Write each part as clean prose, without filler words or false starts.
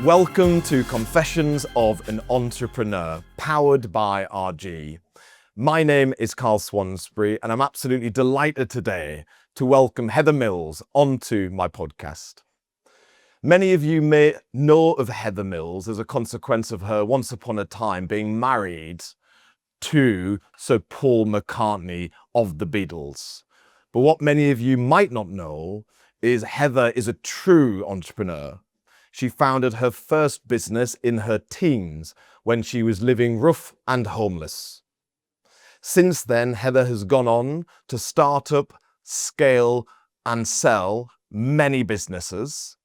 Welcome to Confessions of an Entrepreneur, powered by RG. My name is Carl Swansbury, and I'm absolutely delighted today to welcome Heather Mills onto my podcast. Many of you may know of Heather Mills as a consequence of her once upon a time being married to Sir Paul McCartney of the Beatles. But what many of you might not know is Heather is a true entrepreneur. She founded her first business in her teens when she was living rough and homeless. Since then, Heather has gone on to start up, scale, and sell many businesses.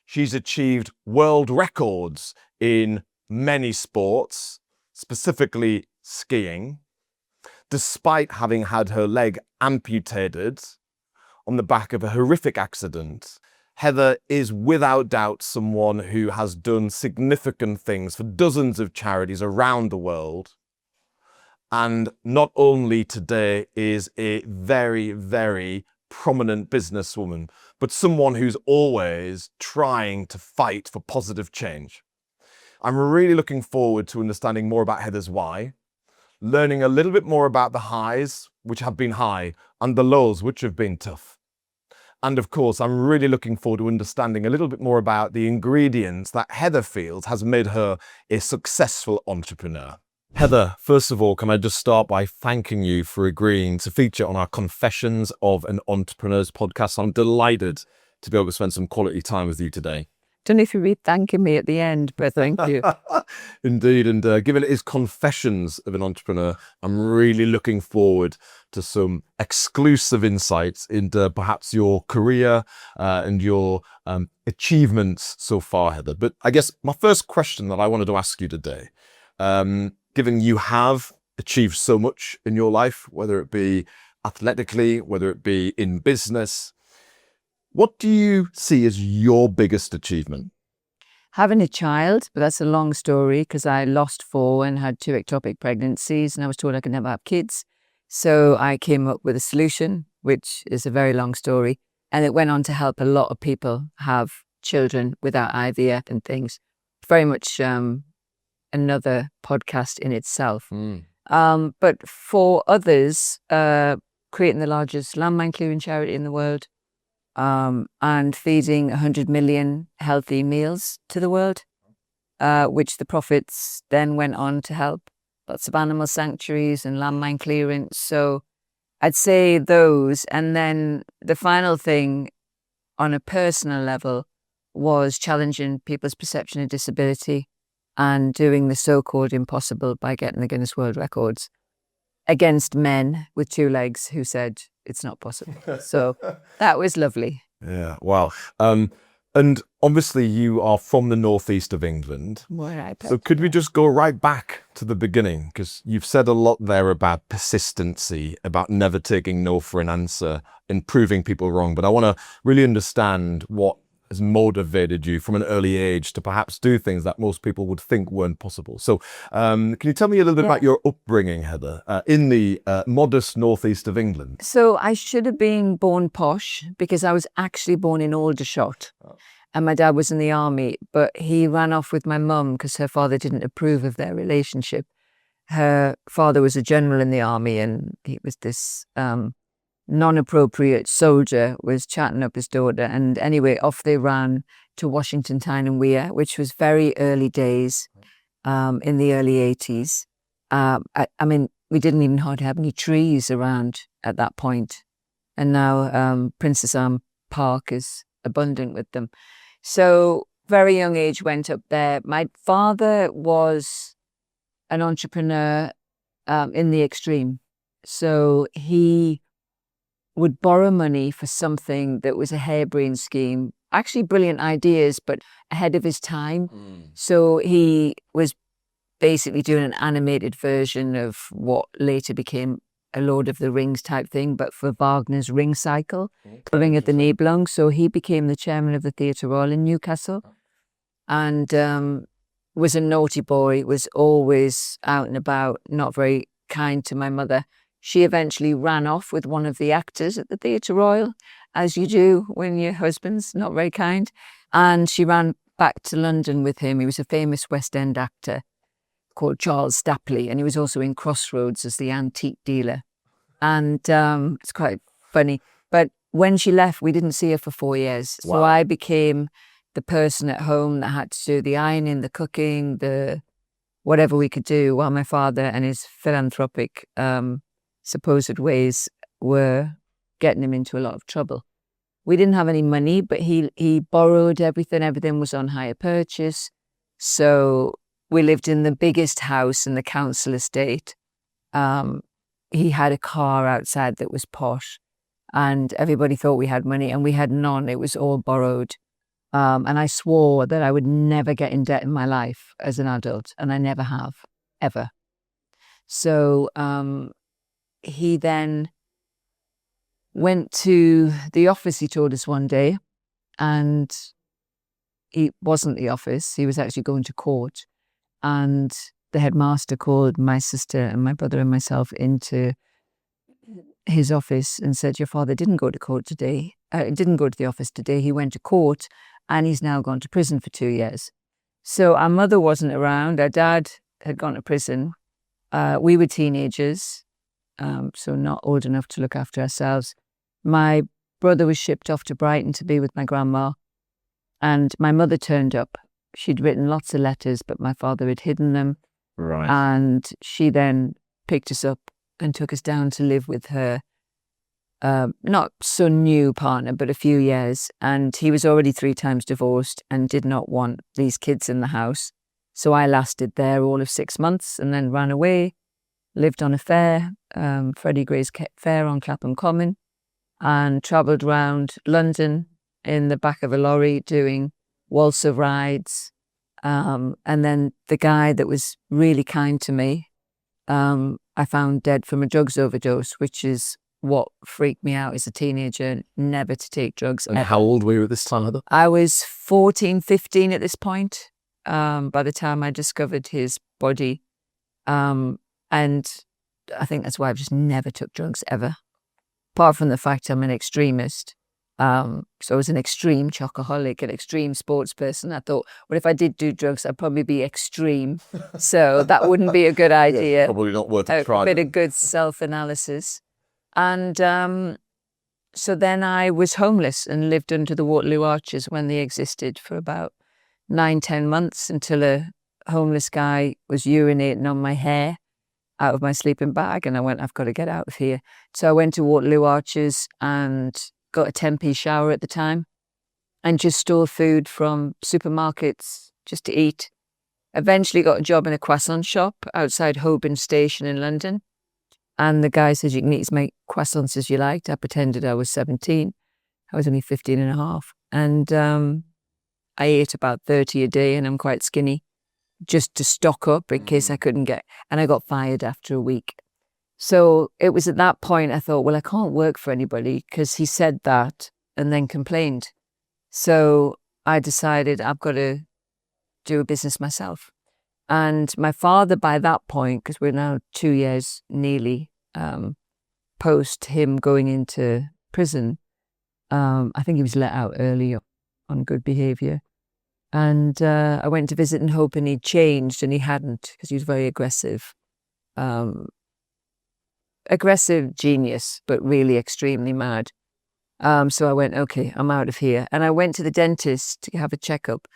She's achieved world records in many sports, specifically skiing, despite having had her leg amputated on the back of a horrific accident. Heather is without doubt someone who has done significant things for dozens of charities around the world. And not only today is a very, very prominent businesswoman, but someone who's always trying to fight for positive change. I'm really looking forward to understanding more about Heather's why, learning a little bit more about the highs, which have been high, and the lows, which have been tough. And of course, I'm really looking forward to understanding a little bit more about the ingredients that Heather feels has made her a successful entrepreneur. Heather, first of all, can I just start by thanking you for agreeing to feature on our Confessions of an Entrepreneur's podcast. I'm delighted to be able to spend some quality time with you today. Don't know if you'll be thanking me at the end, but thank you. Indeed, and given it is Confessions of an Entrepreneur, I'm really looking forward to some exclusive insights into perhaps your career and your achievements so far, Heather. But I guess my first question that I wanted to ask you today, given you have achieved so much in your life, whether it be athletically, whether it be in business, what do you see as your biggest achievement? Having a child, but that's a long story because I lost 4 and had 2 ectopic pregnancies and I was told I could never have kids. So I came up with a solution, which is a very long story. And it went on to help a lot of people have children without IVF and things. Very much another podcast in itself. But for others, creating the largest landmine clearing charity in the world, and feeding 100 million healthy meals to the world, which the profits then went on to help lots of animal sanctuaries and landmine clearance. So I'd say those. And then the final thing on a personal level was challenging people's perception of disability and doing the so-called impossible by getting the Guinness World Records against men with 2 legs who said it's not possible. So that was lovely. Yeah, wow. And obviously you are from the northeast of England. So could we just go right back to the beginning? Because you've said a lot there about persistency, about never taking no for an answer and proving people wrong. But I want to really understand what has motivated you from an early age to perhaps do things that most people would think weren't possible. So can you tell me a little bit about your upbringing, Heather, in the modest northeast of England? So I should have been born posh because I was actually born in Aldershot. And my dad was in the army, but he ran off with my mum because her father didn't approve of their relationship. Her father was a general in the army and he was this non-appropriate soldier, was chatting up his daughter. And anyway, off they ran to Washington Tyne and Weir, which was very early days in the early 80s. I mean, we didn't even hardly have any trees around at that point. And now Princess Anne Park is abundant with them. So very young age went up there. My father was an entrepreneur in the extreme. So he would borrow money for something that was a harebrained scheme, actually brilliant ideas, but ahead of his time. So he was basically doing an animated version of what later became a Lord of the Rings type thing, but for Wagner's Ring Cycle, living at the Nibelung. So he became the chairman of the Theatre Royal in Newcastle and was a naughty boy, was always out and about, not very kind to my mother. She eventually ran off with one of the actors at the Theatre Royal, as you do when your husband's not very kind. And she ran back to London with him. He was a famous West End actor called Charles Stapley, and he was also in Crossroads as the antique dealer. And it's quite funny. But when she left, we didn't see her for 4 years. Wow. So I became the person at home that had to do the ironing, the cooking, the whatever we could do, while my father and his philanthropic supposed ways were getting him into a lot of trouble. We didn't have any money, but he borrowed everything. Everything was on hire purchase. So we lived in the biggest house in the council estate. He had a car outside that was posh, and everybody thought we had money, and we had none. It was all borrowed. And I swore that I would never get in debt in my life as an adult, and I never have, ever. So he then went to the office, he told us one day, and it wasn't the office. He was actually going to court. And the headmaster called my sister and my brother and myself into his office and said, your father didn't go to court today. Didn't go to the office today. He went to court and he's now gone to prison for 2 years. So our mother wasn't around. Our dad had gone to prison. We were teenagers, so not old enough to look after ourselves. My brother was shipped off to Brighton to be with my grandma, and my mother turned up. She'd written lots of letters, but my father had hidden them. Right. And she then picked us up and took us down to live with her, not so new partner, but a few years. And he was already 3 times divorced and did not want these kids in the house. So I lasted there all of 6 months and then ran away, lived on a fair, Freddie Gray's Fair on Clapham Common, and travelled around London in the back of a lorry doing waltzer rides. And then the guy that was really kind to me, I found dead from a drugs overdose, which is what freaked me out as a teenager, never to take drugs. And how old were you at this time? I was 14, 15 at this point, by the time I discovered his body. And I think that's why I've just never took drugs ever. Apart from the fact I'm an extremist. So I was an extreme chocoholic, an extreme sports person. I thought, well, if I did do drugs, I'd probably be extreme. So that wouldn't be a good idea. Probably not worth a try. A bit of good self-analysis. And so then I was homeless and lived under the Waterloo Arches when they existed for about 9-10 months, until a homeless guy was urinating on my hair out of my sleeping bag. And I went, I've got to get out of here. So I went to Waterloo Arches and got a 10p shower at the time and just stole food from supermarkets just to eat. Eventually got a job in a croissant shop outside Holborn Station in London. And the guy said, you can eat as many croissants as you liked. I pretended I was 17. I was only 15 and a half. And I ate about 30 a day, and I'm quite skinny, just to stock up in case I couldn't get, and I got fired after a week. So it was at that point I thought, well, I can't work for anybody, because he said that and then complained. So I decided I've got to do a business myself. And my father, by that point, because we're now 2 years nearly post him going into prison, I think he was let out early on good behaviour. And I went to visit and hoping he'd changed, and he hadn't, because he was very aggressive. Aggressive genius, but really extremely mad. So I went, okay, I'm out of here. And I went to the dentist to have a checkup,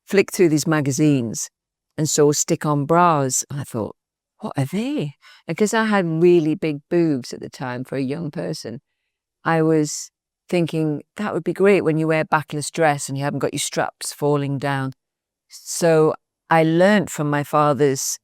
flicked through these magazines and saw stick-on bras. And I thought, what are they? Because I had really big boobs at the time for a young person, I was thinking that would be great when you wear a backless dress and you haven't got your straps falling down. So I learnt from my father's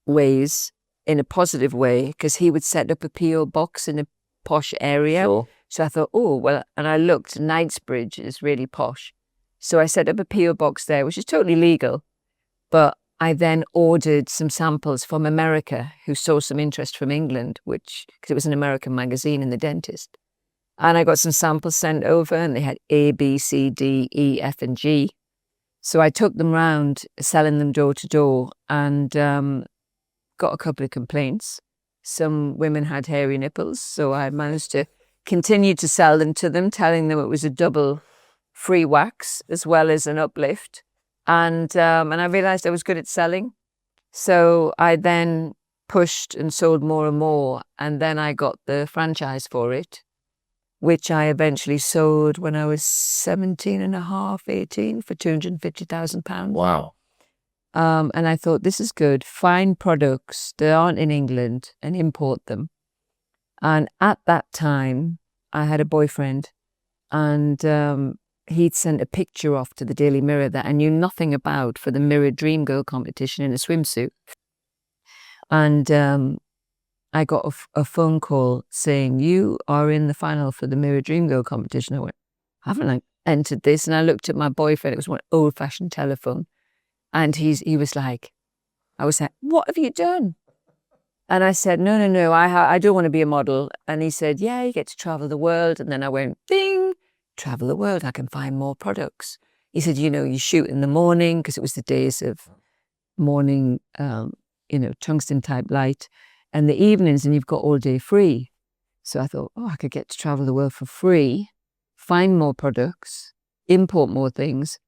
ways in a positive way, because he would set up a P.O. box in a posh area. Sure. So I thought, oh, well, and I looked, Knightsbridge is really posh. So I set up a P.O. box there, which is totally legal. But I then ordered some samples from America, who saw some interest from England, because it was an American magazine in the dentist. And I got some samples sent over, and they had A, B, C, D, E, F, and G. So I took them round, selling them door to door, and got a couple of complaints. Some women had hairy nipples, so I managed to continue to sell them to them, telling them it was a double free wax as well as an uplift. And I realized I was good at selling. So I then pushed and sold more and more. And then I got the franchise for it, which I eventually sold when I was 17 and a half, 18 for £250,000. Wow. And I thought, this is good. Find products that aren't in England and import them. And at that time, I had a boyfriend, and he'd sent a picture off to the Daily Mirror that I knew nothing about for the Mirror Dream Girl competition in a swimsuit. And I got a phone call saying, you are in the final for the Mirror Dream Girl competition. I went, haven't I entered this? And I looked at my boyfriend. It was one old-fashioned telephone. And he was like, I was like, what have you done? And I said, no, I don't want to be a model. And he said, yeah, you get to travel the world. And then I went, ding, travel the world. I can find more products. He said, you shoot in the morning, because it was the days of morning, tungsten type light, and the evenings, and you've got all day free. So I thought, I could get to travel the world for free, find more products, import more things.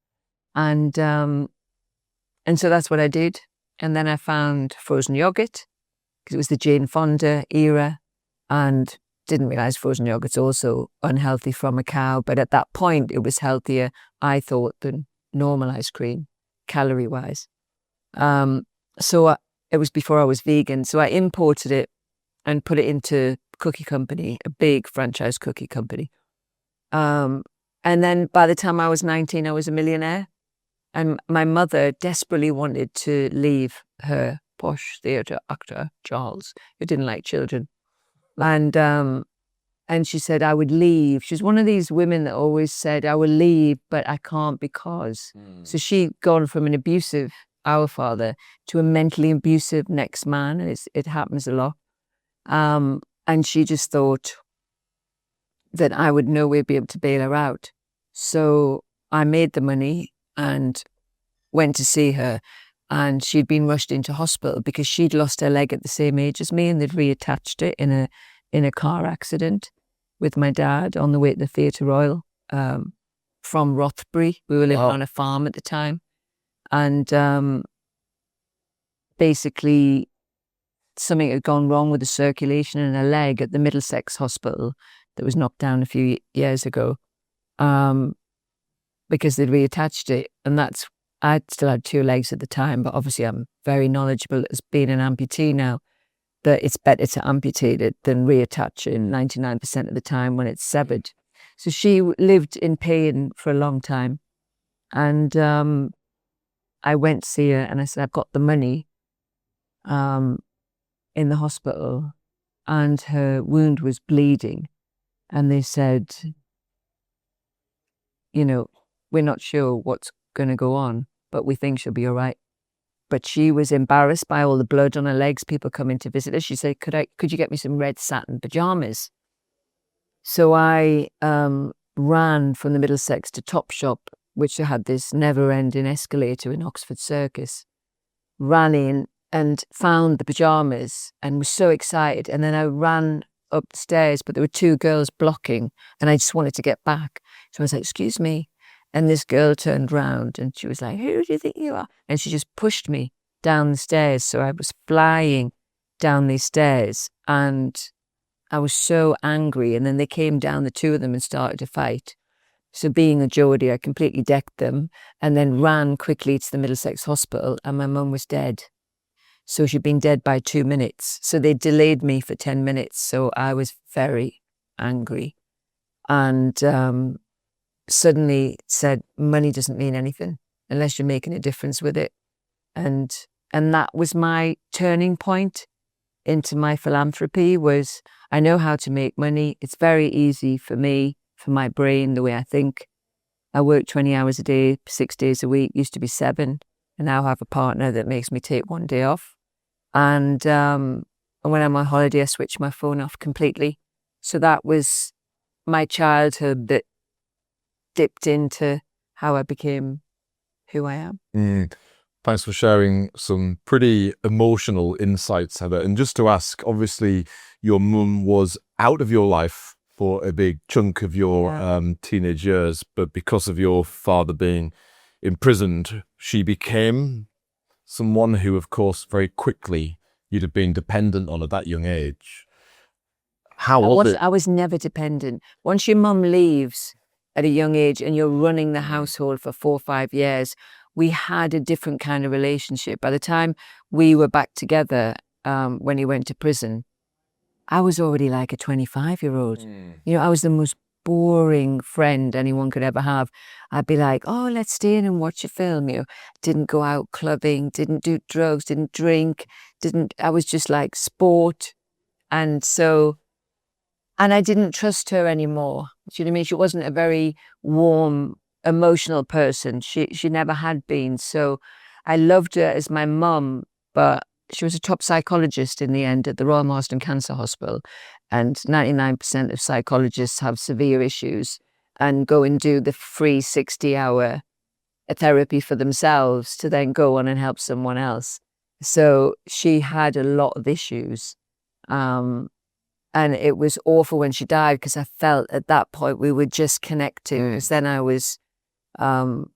And so that's what I did. And then I found frozen yogurt, because it was the Jane Fonda era, and didn't realize frozen yogurt's also unhealthy from a cow. But at that point, it was healthier, I thought, than normal ice cream, calorie-wise. So it was before I was vegan. So I imported it and put it into cookie company, a big franchise cookie company. And then by the time I was 19, I was a millionaire. And my mother desperately wanted to leave her posh theatre actor, Charles, who didn't like children. And she said I would leave. She was one of these women that always said, I will leave, but I can't because. So she'd gone from an abusive, our father, to a mentally abusive next man. And it happens a lot. And she just thought that I would nowhere be able to bail her out. So I made the money and went to see her, and she'd been rushed into hospital because she'd lost her leg at the same age as me, and they'd reattached it in a car accident with my dad on the way to the Theatre Royal from Rothbury. We were living on a farm at the time, and basically something had gone wrong with the circulation in her leg at the Middlesex Hospital that was knocked down a few years ago. Because they'd reattached it, and I still had two legs at the time, but obviously I'm very knowledgeable as being an amputee now, that it's better to amputate it than reattach it 99% of the time when it's severed. So she lived in pain for a long time, and I went to see her, and I said, I've got the money in the hospital, and her wound was bleeding, and they said, we're not sure what's going to go on, but we think she'll be all right. But she was embarrassed by all the blood on her legs, people coming to visit her. She said, could you get me some red satin pajamas? So I ran from the Middlesex to Topshop, which had this never-ending escalator in Oxford Circus, ran in and found the pajamas and was so excited. And then I ran upstairs, but there were two girls blocking, and I just wanted to get back. So I was like, excuse me. And this girl turned round and she was like, who do you think you are? And she just pushed me down the stairs. So I was flying down these stairs, and I was so angry. And then they came down, the two of them, and started to fight. So being a Geordie, I completely decked them and then ran quickly to the Middlesex Hospital, and my mum was dead. So she'd been dead by 2 minutes. So they delayed me for 10 minutes. So I was very angry. And suddenly said, money doesn't mean anything unless you're making a difference with it. And that was my turning point into my philanthropy. Was I know how to make money. It's very easy for me, for my brain, the way I think. I work 20 hours a day, 6 days a week, used to be 7. And now I have a partner that makes me take 1 day off. And when I'm on holiday, I switch my phone off completely. So that was my childhood that dipped into how I became who I am. Thanks for sharing some pretty emotional insights, Heather. And just to ask, obviously, your mum was out of your life for a big chunk of your teenage years, but because of your father being imprisoned, she became someone who, of course, very quickly you'd have been dependent on at that young age. How was it? I was never dependent. Once your mum leaves at a young age and you're running the household for 4 or 5 years, we had a different kind of relationship. By the time we were back together, when he went to prison, I was already like a 25-year-old. You know, I was the most boring friend anyone could ever have. I'd be like, oh, let's stay in and watch a film. You know, didn't go out clubbing, didn't do drugs, didn't drink, I was just like sport. And I didn't trust her anymore. Do you know what I mean? She wasn't a very warm, emotional person. She never had been. So I loved her as my mum, but she was a top psychologist in the end at the Royal Marsden Cancer Hospital. And 99% of psychologists have severe issues and go and do the free 60-hour therapy for themselves to then go on and help someone else. So she had a lot of issues. And it was awful when she died because I felt at that point we were just connecting because then I was 20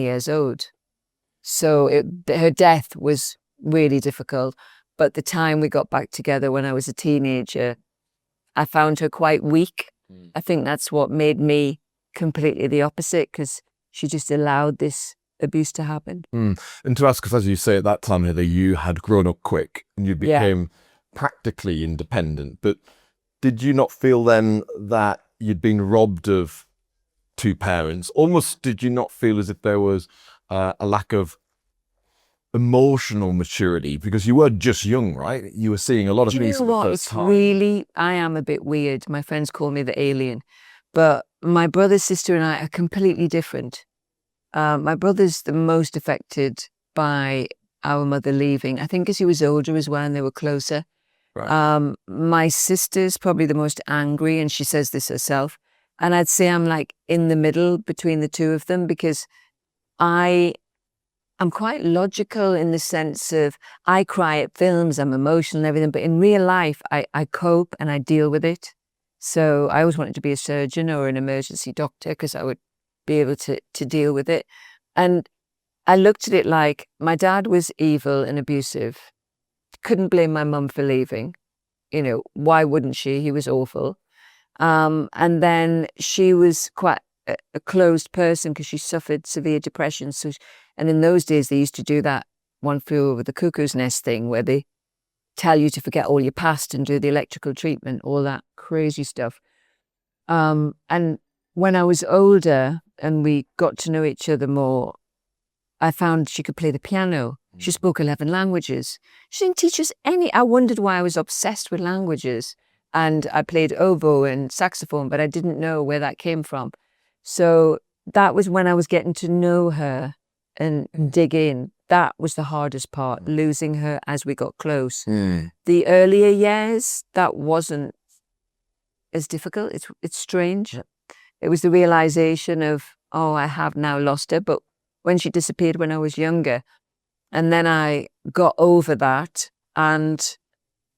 years old. So her death was really difficult. But the time we got back together when I was a teenager, I found her quite weak. I think that's what made me completely the opposite because she just allowed this abuse to happen. And to ask, because as you say, at that time, Heather, you had grown up quick and you became practically independent. But did you not feel then that you'd been robbed of two parents? Almost did you not feel as if there was a lack of emotional maturity because you were just young, right? You were seeing a lot of things for the first time. I am a bit weird. My friends call me the alien, but my brother, sister and I are completely different. My brother's the most affected by our mother leaving. I think because he was older as well and they were closer. Right. My sister's probably the most angry and she says this herself. And I'd say I'm like in the middle between the two of them because I'm quite logical in the sense of I cry at films, I'm emotional and everything, but in real life, I cope and I deal with it. So I always wanted to be a surgeon or an emergency doctor because I would be able to deal with it. And I looked at it like my dad was evil and abusive. Couldn't blame my mum for leaving. You know, why wouldn't she? He was awful. And then she was quite a closed person because she suffered severe depression. And in those days, they used to do that One Flew Over the Cuckoo's Nest thing where they tell you to forget all your past and do the electrical treatment, all that crazy stuff. And when I was older and we got to know each other more, I found she could play the piano. She spoke 11 languages. She didn't teach us any. I wondered why I was obsessed with languages. And I played oboe and saxophone, but I didn't know where that came from. So that was when I was getting to know her and dig in. That was the hardest part, losing her as we got close. The earlier years, that wasn't as difficult. It's strange. It was the realization of, oh, I have now lost her. But when she disappeared when I was younger, and then I got over that. And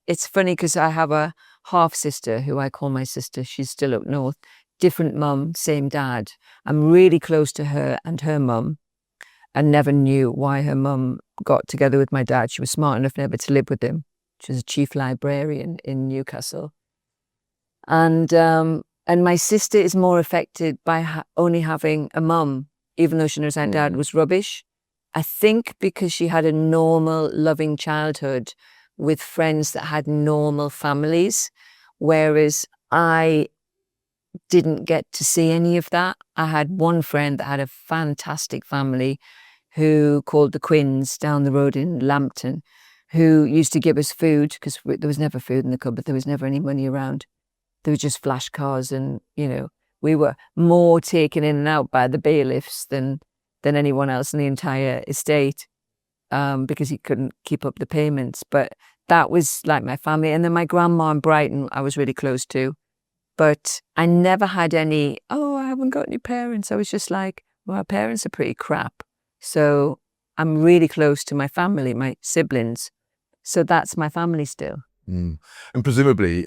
it's funny because I have a half sister who I call my sister. She's still up north. Different mum, same dad. I'm really close to her and her mum. And never knew why her mum got together with my dad. She was smart enough never to live with him. She was a chief librarian in Newcastle. And my sister is more affected by only having a mum, even though she knows her dad was rubbish. I think because she had a normal, loving childhood with friends that had normal families, whereas I didn't get to see any of that. I had one friend that had a fantastic family who called the Quins down the road in Lambton, who used to give us food because there was never food in the cupboard. There was never any money around. There were just flash cars and, you know, we were more taken in and out by the bailiffs than anyone else in the entire estate because he couldn't keep up the payments. But that was like my family. And then my grandma in Brighton, I was really close to. But I never had any, oh, I haven't got any parents. I was just like, well, our parents are pretty crap. So I'm really close to my family, my siblings. So that's my family still. Mm. And presumably,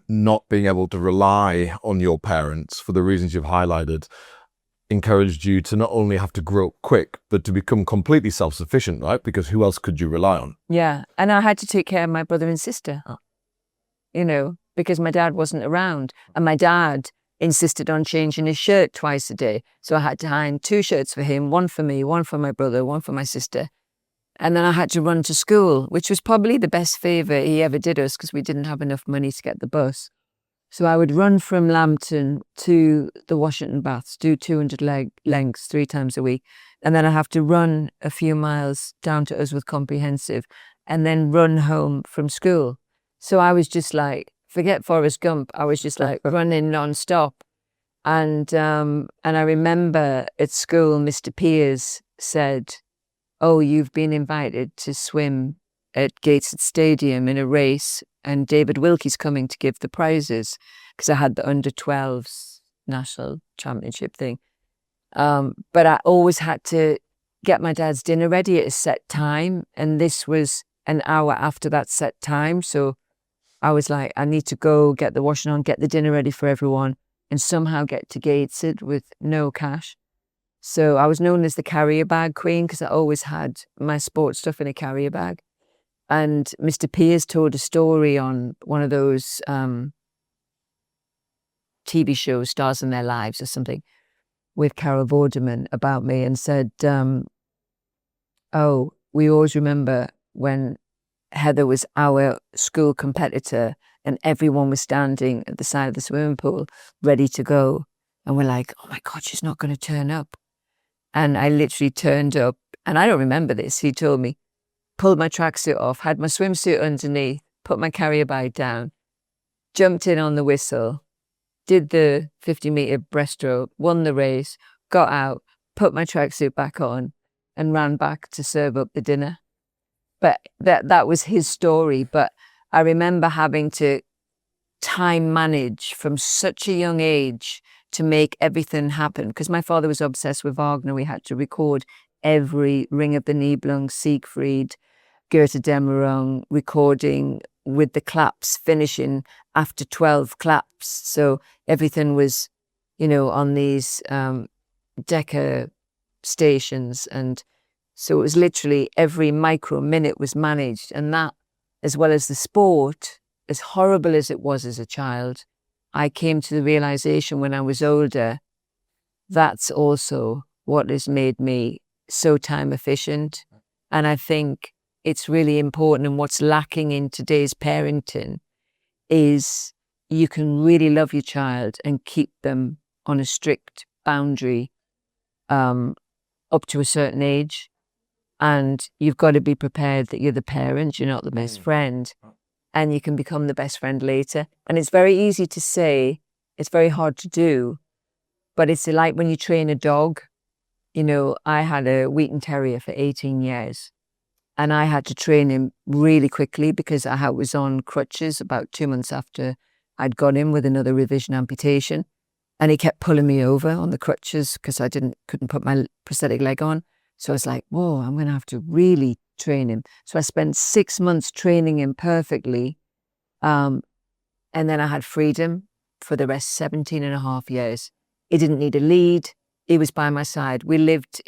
not being able to rely on your parents for the reasons you've highlighted encouraged you to not only have to grow up quick, but to become completely self-sufficient, right? Because who else could you rely on? Yeah. And I had to take care of my brother and sister, because my dad wasn't around. And my dad insisted on changing his shirt twice a day. So I had to iron 2 shirts for him, one for me, one for my brother, one for my sister. And then I had to run to school, which was probably the best favour he ever did us because we didn't have enough money to get the bus. So I would run from Lambton to the Washington Baths, do 200 lengths 3 times a week. And then I have to run a few miles down to Usworth Comprehensive and then run home from school. So I was just like, forget Forrest Gump. I was just like running nonstop. And I remember at school, Mr. Piers said, "Oh, you've been invited to swim at Gateshead Stadium in a race, and David Wilkie's coming to give the prizes," because I had the under-12s national championship thing. But I always had to get my dad's dinner ready at a set time, and this was an hour after that set time. So I was like, I need to go get the washing on, get the dinner ready for everyone, and somehow get to Gateshead with no cash. So I was known as the carrier bag queen because I always had my sports stuff in a carrier bag. And Mr. Piers told a story on one of those TV shows, Stars in Their Lives or something, with Carol Vorderman about me and said, "Oh, we always remember when Heather was our school competitor and everyone was standing at the side of the swimming pool ready to go. And we're like, oh my God, she's not going to turn up." And I literally turned up, and I don't remember this. He told me, pulled my tracksuit off, had my swimsuit underneath, put my carrier bag down, jumped in on the whistle, did the 50-meter breaststroke, won the race, got out, put my tracksuit back on, and ran back to serve up the dinner. But that was his story. But I remember having to time manage from such a young age to make everything happen. Because my father was obsessed with Wagner. We had to record every Ring of the Nibelung, Siegfried, Goethe Dämmerung, recording with the claps, finishing after 12 claps. So everything was, on these Decca stations. And so it was literally every micro minute was managed. And that, as well as the sport, as horrible as it was as a child, I came to the realization when I was older, that's also what has made me so time efficient. And I think it's really important, and what's lacking in today's parenting is you can really love your child and keep them on a strict boundary up to a certain age. And you've got to be prepared that you're the parent, you're not the best friend, and you can become the best friend later. And it's very easy to say, it's very hard to do, but it's like when you train a dog. I had a Wheaton Terrier for 18 years, and I had to train him really quickly because I was on crutches about 2 months after I'd got him with another revision amputation. And he kept pulling me over on the crutches because I couldn't put my prosthetic leg on. So I was like, whoa, I'm going to have to really train him. So I spent 6 months training him perfectly. And then I had freedom for the rest 17 and a half years. He didn't need a lead. He was by my side. We lived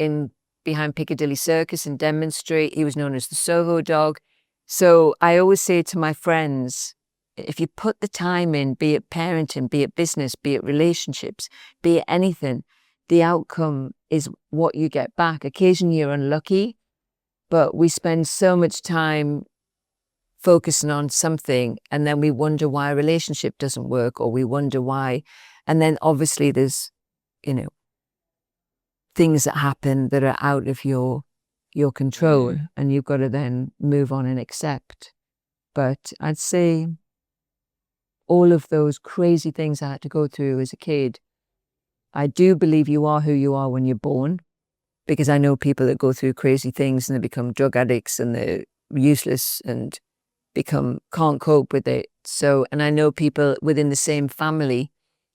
behind Piccadilly Circus in Denman Street. He was known as the Soho dog. So I always say to my friends, if you put the time in, be it parenting, be it business, be it relationships, be it anything, the outcome is what you get back. Occasionally you're unlucky, but we spend so much time focusing on something and then we wonder why a relationship doesn't work, or we wonder why. And then obviously there's, things that happen that are out of your control, and you've got to then move on and accept. But I'd say all of those crazy things I had to go through as a kid, I do believe you are who you are when you're born, because I know people that go through crazy things and they become drug addicts and they're useless and can't cope with it. So, and I know people within the same family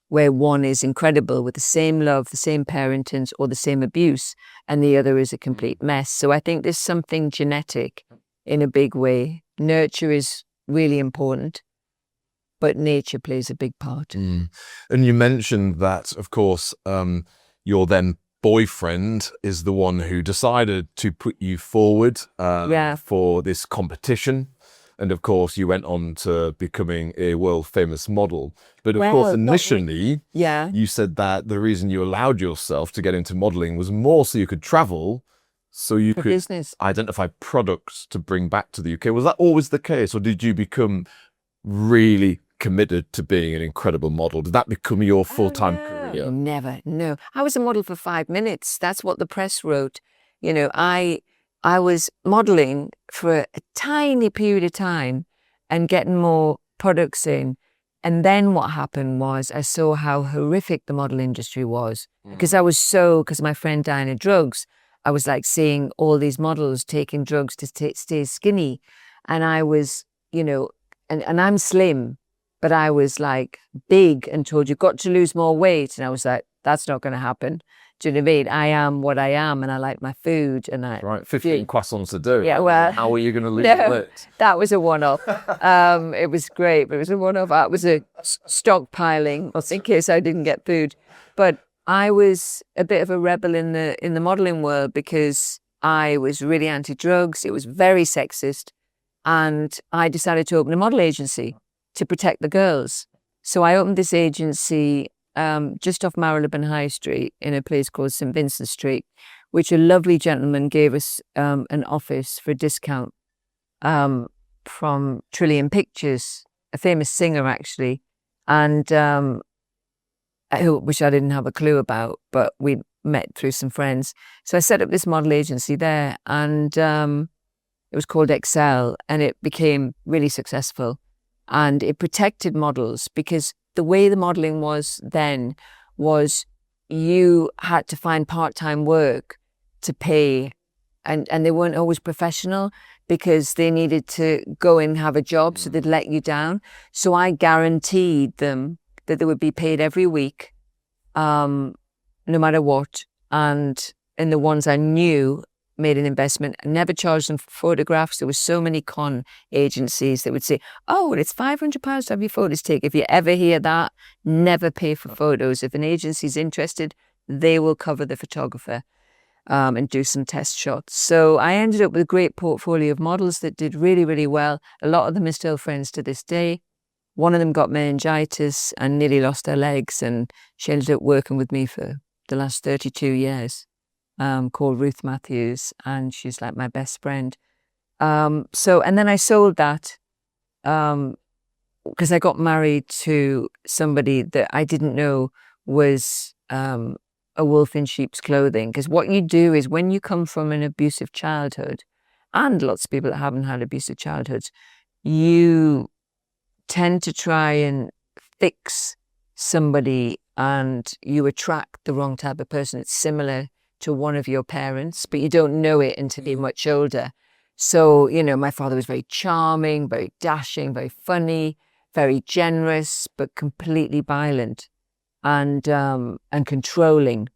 where one is incredible with the same love, the same parenting or the same abuse, and the other is a complete mess. So I think there's something genetic in a big way. Nurture is really important, but nature plays a big part. And you mentioned that, of course, your then boyfriend is the one who decided to put you forward for this competition. And of course, you went on to becoming a world famous model. But of course, initially, you said that the reason you allowed yourself to get into modeling was more so you could travel, so you could identify products to bring back to the UK. Was that always the case, or did you become really committed to being an incredible model? Did that become your full-time career? Never, no. I was a model for 5 minutes. That's what the press wrote. You know, I was modeling for a tiny period of time and getting more products in. And then what happened was I saw how horrific the model industry was, because because my friend died of drugs, I was like seeing all these models taking drugs to stay skinny. And I was, you know, and I'm slim, but I was like big and told you've got to lose more weight. And I was like, that's not going to happen. Do you know what I mean? I am what I am, and I like my food. And 15 croissants to do. Yeah, well, how are you going to lose weight? That was a one-off. It was great, but it was a one-off. That was a stockpiling in case I didn't get food. But I was a bit of a rebel in the modeling world because I was really anti-drugs. It was very sexist, and I decided to open a model agency to protect the girls. So I opened this agency just off Marylebone High Street in a place called St Vincent Street, which a lovely gentleman gave us an office for a discount from Trillium Pictures, a famous singer actually, and which I didn't have a clue about, but we met through some friends. So I set up this model agency there, and it was called Excel, and it became really successful, and it protected models because the way the modeling was then was you had to find part-time work to pay, and they weren't always professional because they needed to go and have a job, so they'd let you down. So I guaranteed them that they would be paid every week, no matter what. And in the ones I knew made an investment, I never charged them for photographs. There were so many con agencies that would say, oh, well, it's £500 to have your photos taken. If you ever hear that, never pay for photos. If an agency's interested, they will cover the photographer and do some test shots. So I ended up with a great portfolio of models that did really, really well. A lot of them are still friends to this day. One of them got meningitis and nearly lost her legs, and she ended up working with me for the last 32 years. Called Ruth Matthews, and she's like my best friend. And then I sold that because I got married to somebody that I didn't know was a wolf in sheep's clothing. Because what you do is when you come from an abusive childhood, and lots of people that haven't had abusive childhoods, you tend to try and fix somebody, and you attract the wrong type of person. It's similar to one of your parents, but you don't know it until you're much older. So, you know, my father was very charming, very dashing, very funny, very generous, but completely violent and controlling.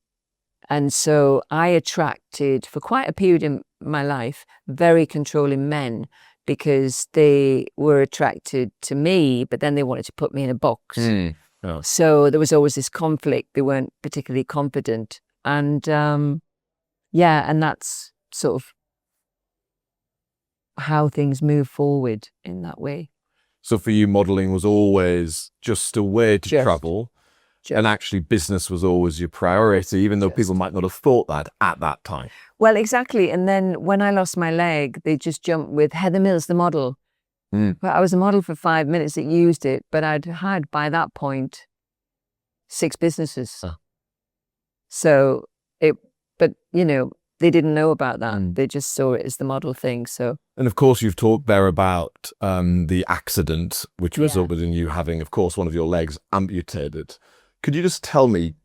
And so I attracted, for quite a period in my life, very controlling men because they were attracted to me, but then they wanted to put me in a box. Oh. So there was always this conflict. They weren't particularly confident. And and that's sort of how things move forward in that way. So for you, modeling was always just a way to travel, and actually business was always your priority, even though people might not have thought that at that time. Well, exactly. And then when I lost my leg, they just jumped with Heather Mills, the model. But I was a model for 5 minutes that used it, but I'd had by that point 6 businesses. So but you know, they didn't know about that. They just saw it as the model thing. So, and of course, you've talked there about the accident, which resulted in you having, of course, one of your legs amputated. Could you just tell me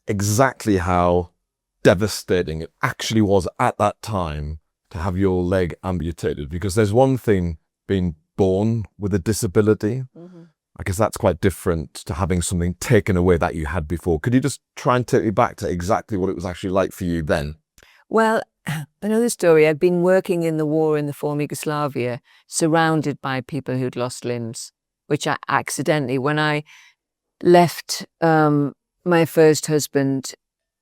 exactly how devastating it actually was at that time to have your leg amputated? Because there's one thing being born with a disability. I guess that's quite different to having something taken away that you had before. Could you just try and take me back to exactly what it was actually like for you then? Well, another story. I'd been working in the war in the former Yugoslavia, surrounded by people who'd lost limbs, which I accidentally, when I left my first husband,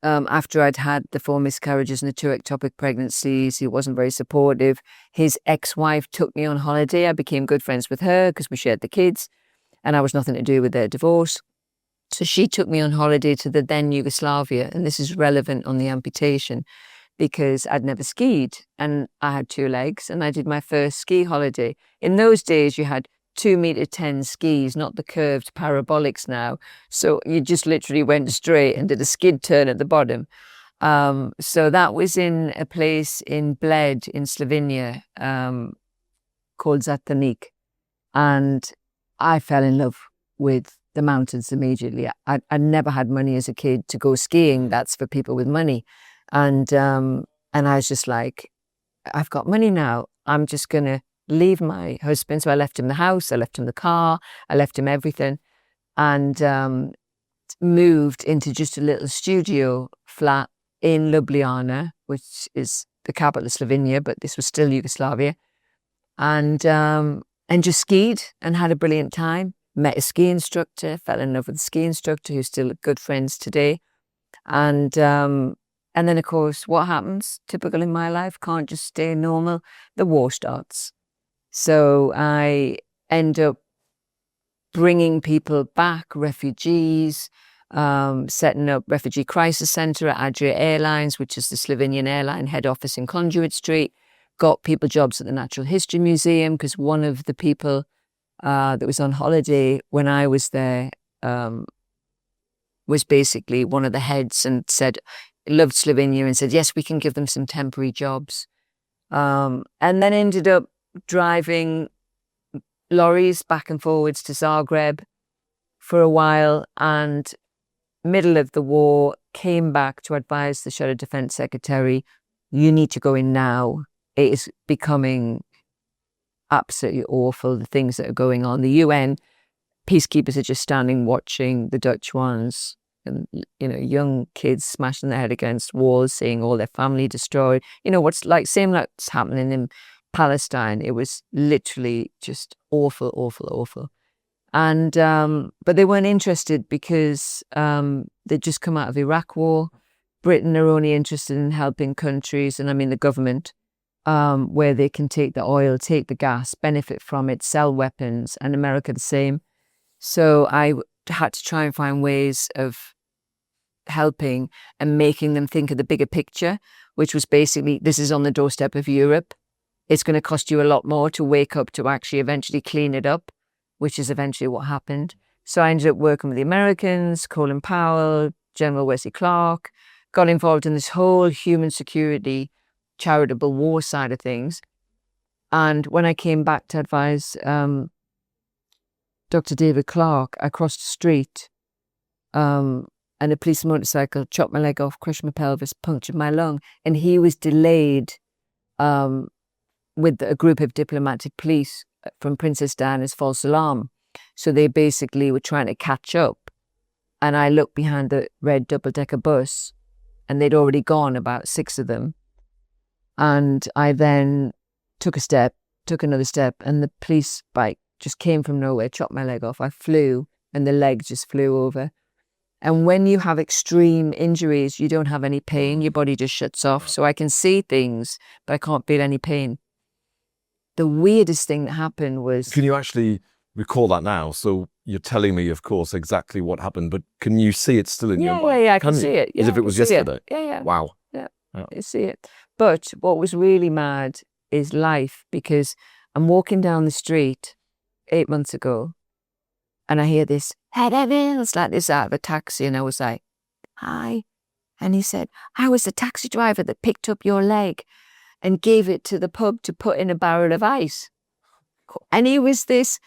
after I'd had the 4 miscarriages and the 2 ectopic pregnancies, he wasn't very supportive. His ex-wife took me on holiday. I became good friends with her because we shared the kids, and I was nothing to do with their divorce. So she took me on holiday to the then Yugoslavia, and this is relevant on the amputation because I'd never skied and I had 2 legs, and I did my first ski holiday. In those days, you had 2-meter-10 skis, not the curved parabolics now. So you just literally went straight and did a skid turn at the bottom. So that was in a place in Bled in Slovenia called Zatanik. And I fell in love with the mountains immediately. I never had money as a kid to go skiing. That's for people with money. And I was just like, I've got money now. I'm just going to leave my husband. So I left him the house, I left him the car, I left him everything, and moved into just a little studio flat in Ljubljana, which is the capital of Slovenia, but this was still Yugoslavia. And just skied and had a brilliant time. Met a ski instructor, fell in love with a ski instructor who's still good friends today. And then, of course, what happens? Typical in my life, can't just stay normal. The war starts. So I end up bringing people back, refugees, setting up Refugee Crisis Centre at Adria Airlines, which is the Slovenian airline head office in Conduit Street. Got people jobs at the Natural History Museum because one of the people that was on holiday when I was there was basically one of the heads and said, loved Slovenia and said, yes, we can give them some temporary jobs. And then ended up driving lorries back and forwards to Zagreb for a while, and middle of the war came back to advise the Shadow Defence Secretary, you need to go in now. It is becoming absolutely awful, the things that are going on. The UN peacekeepers are just standing watching the Dutch ones, and young kids smashing their head against walls, seeing all their family destroyed. What's like same like what's happening in Palestine. It was literally just awful, awful, awful. And but they weren't interested because they'd just come out of Iraq war. Britain are only interested in helping countries, and I mean the government, where they can take the oil, take the gas, benefit from it, sell weapons, and America the same. So I had to try and find ways of helping and making them think of the bigger picture, which was basically, this is on the doorstep of Europe. It's going to cost you a lot more to wake up to actually eventually clean it up, which is eventually what happened. So I ended up working with the Americans, Colin Powell, General Wesley Clark, got involved in this whole human security, charitable war side of things. And when I came back to advise Dr. David Clark, I crossed the street and a police motorcycle chopped my leg off, crushed my pelvis, punctured my lung. And he was delayed with a group of diplomatic police from Princess Diana's false alarm. So they basically were trying to catch up. And I looked behind the red double-decker bus, and they'd already gone, about 6 of them. And I then took another step, and the police bike just came from nowhere, chopped my leg off. I flew, and the leg just flew over. And when you have extreme injuries, you don't have any pain. Your body just shuts off. So I can see things, but I can't feel any pain. The weirdest thing that happened was... Can you actually recall that now? So you're telling me, of course, exactly what happened, but can you see it still in your mind? Yeah, I can see it. As if it was yesterday? Yeah. Wow. Yeah, I see it. But what was really mad is life, because I'm walking down the street 8 months ago, and I hear this, Heather Mills, like this out of a taxi, and I was like, hi. And he said, I was the taxi driver that picked up your leg and gave it to the pub to put in a barrel of ice. And he was this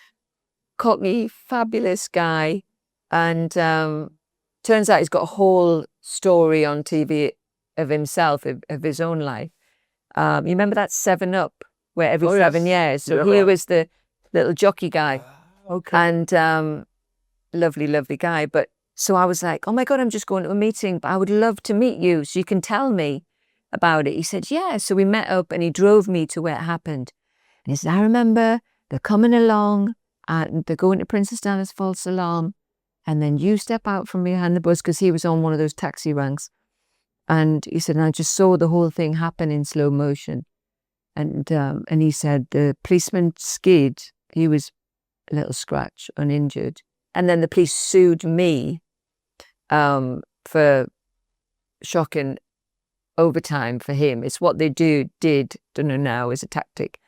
cockney, fabulous guy. And turns out he's got a whole story on TV of himself, of his own life. You remember that 7-Up, where every 7 years? So he was the little jockey guy. Okay. And lovely, lovely guy. But so I was like, oh my God, I'm just going to a meeting, but I would love to meet you so you can tell me. about it? He said, yeah. So we met up and he drove me to where it happened. And he said, I remember they're coming along and they're going to Princess Diana's false alarm. And then you step out from behind the bus, because he was on one of those taxi ranks. And he said, and I just saw the whole thing happen in slow motion. And he said, the policeman skid, he was a little scratch, uninjured. And then the police sued me for shocking overtime for him. It's what they don't know now, as a tactic.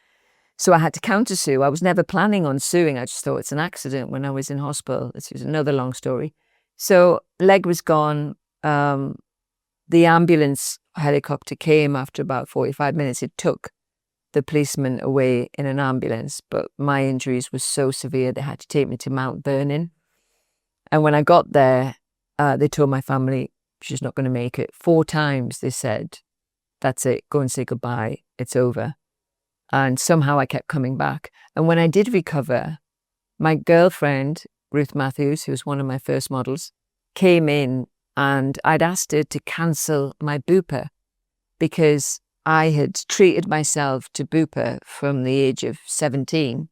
So I had to countersue. I was never planning on suing. I just thought it's an accident when I was in hospital. This was another long story. So leg was gone. The ambulance helicopter came after about 45 minutes. It took the policeman away in an ambulance, but my injuries were so severe they had to take me to Mount Vernon. And when I got there, they told my family, she's not going to make it. 4 times they said, that's it, go and say goodbye, it's over. And somehow I kept coming back. And when I did recover, my girlfriend, Ruth Matthews, who was one of my first models, came in, and I'd asked her to cancel my Bupa because I had treated myself to Bupa from the age of 17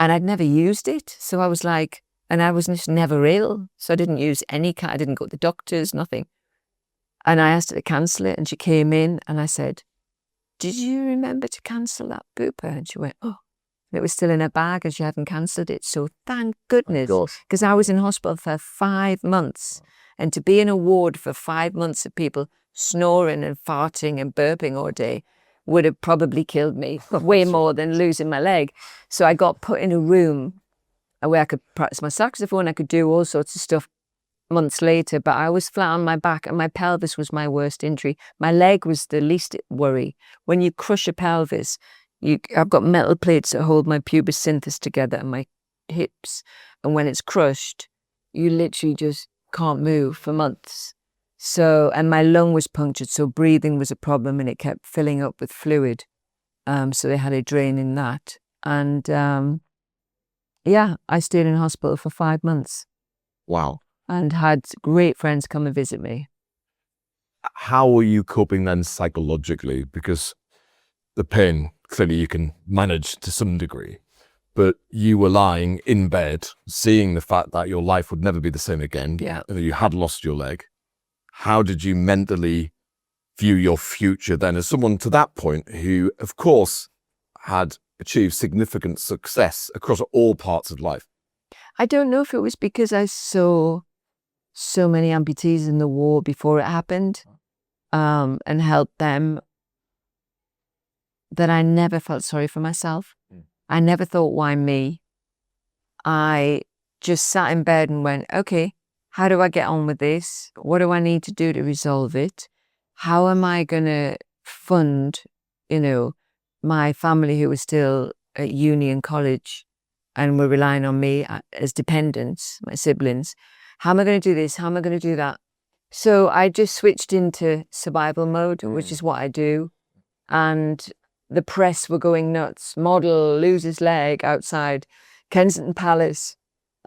and I'd never used it. So I was like, and I was just never ill. So I didn't use I didn't go to the doctors, nothing. And I asked her to cancel it, and she came in and I said, did you remember to cancel that Bupa? And she went, oh, it was still in her bag and she hadn't cancelled it. So thank goodness, because I was in hospital for 5 months, and to be in a ward for 5 months of people snoring and farting and burping all day would have probably killed me way more than losing my leg. So I got put in a room where I could practice my saxophone. I could do all sorts of stuff months later, but I was flat on my back and my pelvis was my worst injury. My leg was the least worry. When you crush a pelvis, I've got metal plates that hold my pubis synthes together and my hips. And when it's crushed, you literally just can't move for months. So, and my lung was punctured, so breathing was a problem and it kept filling up with fluid. So they had a drain in that. And I stayed in hospital for 5 months. Wow. And had great friends come and visit me. How were you coping then psychologically? Because the pain, clearly you can manage to some degree, but you were lying in bed, seeing the fact that your life would never be the same again. Yeah. And you had lost your leg. How did you mentally view your future then as someone to that point who, of course, had achieved significant success across all parts of life? I don't know if it was because I saw so many amputees in the war before it happened, and helped them, that I never felt sorry for myself. I never thought, why me? I just sat in bed and went, okay, how do I get on with this? What do I need to do to resolve it? How am I going to fund, my family who was still at uni and college and were relying on me as dependents, my siblings? How am I going to do this? How am I going to do that? So I just switched into survival mode, which is what I do. And the press were going nuts. Model loses leg outside Kensington Palace.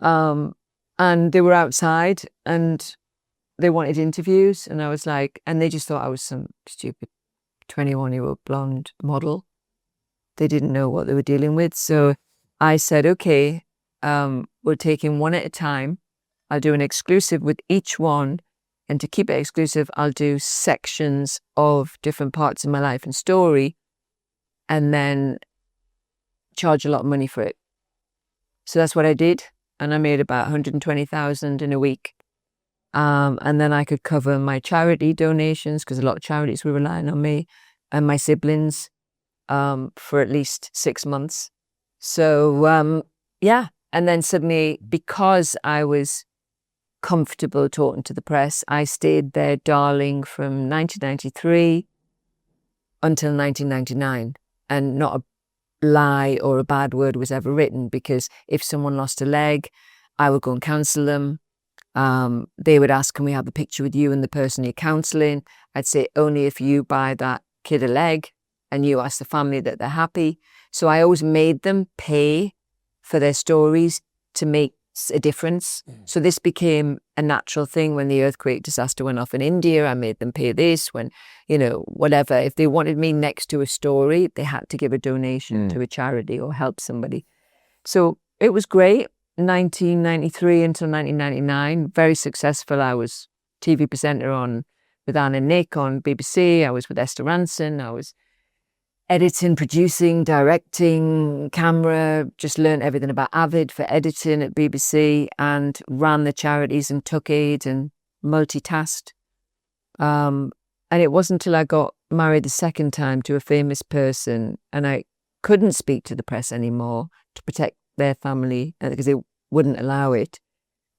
And they were outside and they wanted interviews. And I was like, and they just thought I was some stupid 21-year-old blonde model. They didn't know what they were dealing with. So I said, okay, we'll take him one at a time. I'll do an exclusive with each one. And to keep it exclusive, I'll do sections of different parts of my life and story, and then charge a lot of money for it. So that's what I did. And I made about 120,000 in a week. And then I could cover my charity donations, because a lot of charities were relying on me and my siblings for at least 6 months. So, And then suddenly, because I was comfortable talking to the press, I stayed there, darling, from 1993 until 1999. And not a lie or a bad word was ever written, because if someone lost a leg, I would go and counsel them. They would ask, can we have a picture with you and the person you're counseling? I'd say, only if you buy that kid a leg and you ask the family that they're happy. So I always made them pay for their stories to make a difference. So this became a natural thing. When the earthquake disaster went off in India, I made them pay this. When, whatever, if they wanted me next to a story, they had to give a donation to a charity or help somebody. So it was great. 1993 until 1999, very successful. I was TV presenter with Anne and Nick on BBC. I was with Esther Ranson. I was editing, producing, directing, camera, just learned everything about Avid for editing at BBC, and ran the charities and took aid and multitasked. And it wasn't until I got married the second time to a famous person and I couldn't speak to the press anymore to protect their family because they wouldn't allow it,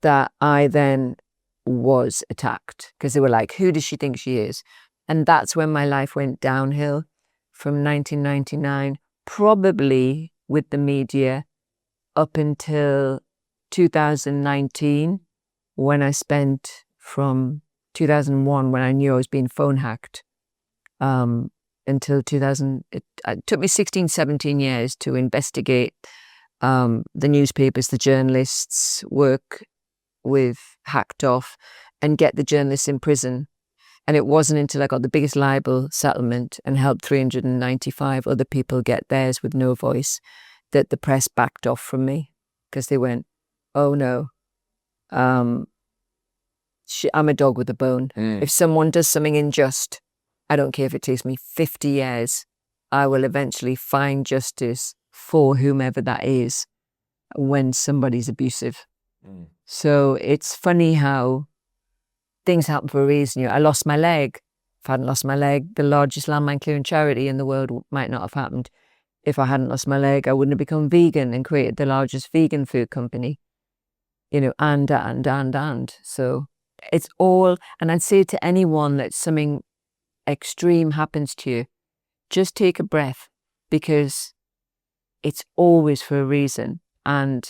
that I then was attacked because they were like, who does she think she is? And that's when my life went downhill. From 1999, probably with the media, up until 2019, when I spent from 2001, when I knew I was being phone hacked, until 2000. It took me 16, 17 years to investigate the newspapers, the journalists, work with Hacked Off and get the journalists in prison. And it wasn't until I got the biggest libel settlement and helped 395 other people get theirs with no voice that the press backed off from me, because they went, oh no, I'm a dog with a bone. If someone does something unjust, I don't care if it takes me 50 years, I will eventually find justice for whomever that is when somebody's abusive. So it's funny how things happen for a reason. I lost my leg. If I hadn't lost my leg, the largest landmine clearing charity in the world might not have happened. If I hadn't lost my leg, I wouldn't have become vegan and created the largest vegan food company. And. So it's all, and I'd say to anyone that something extreme happens to you, just take a breath, because it's always for a reason. And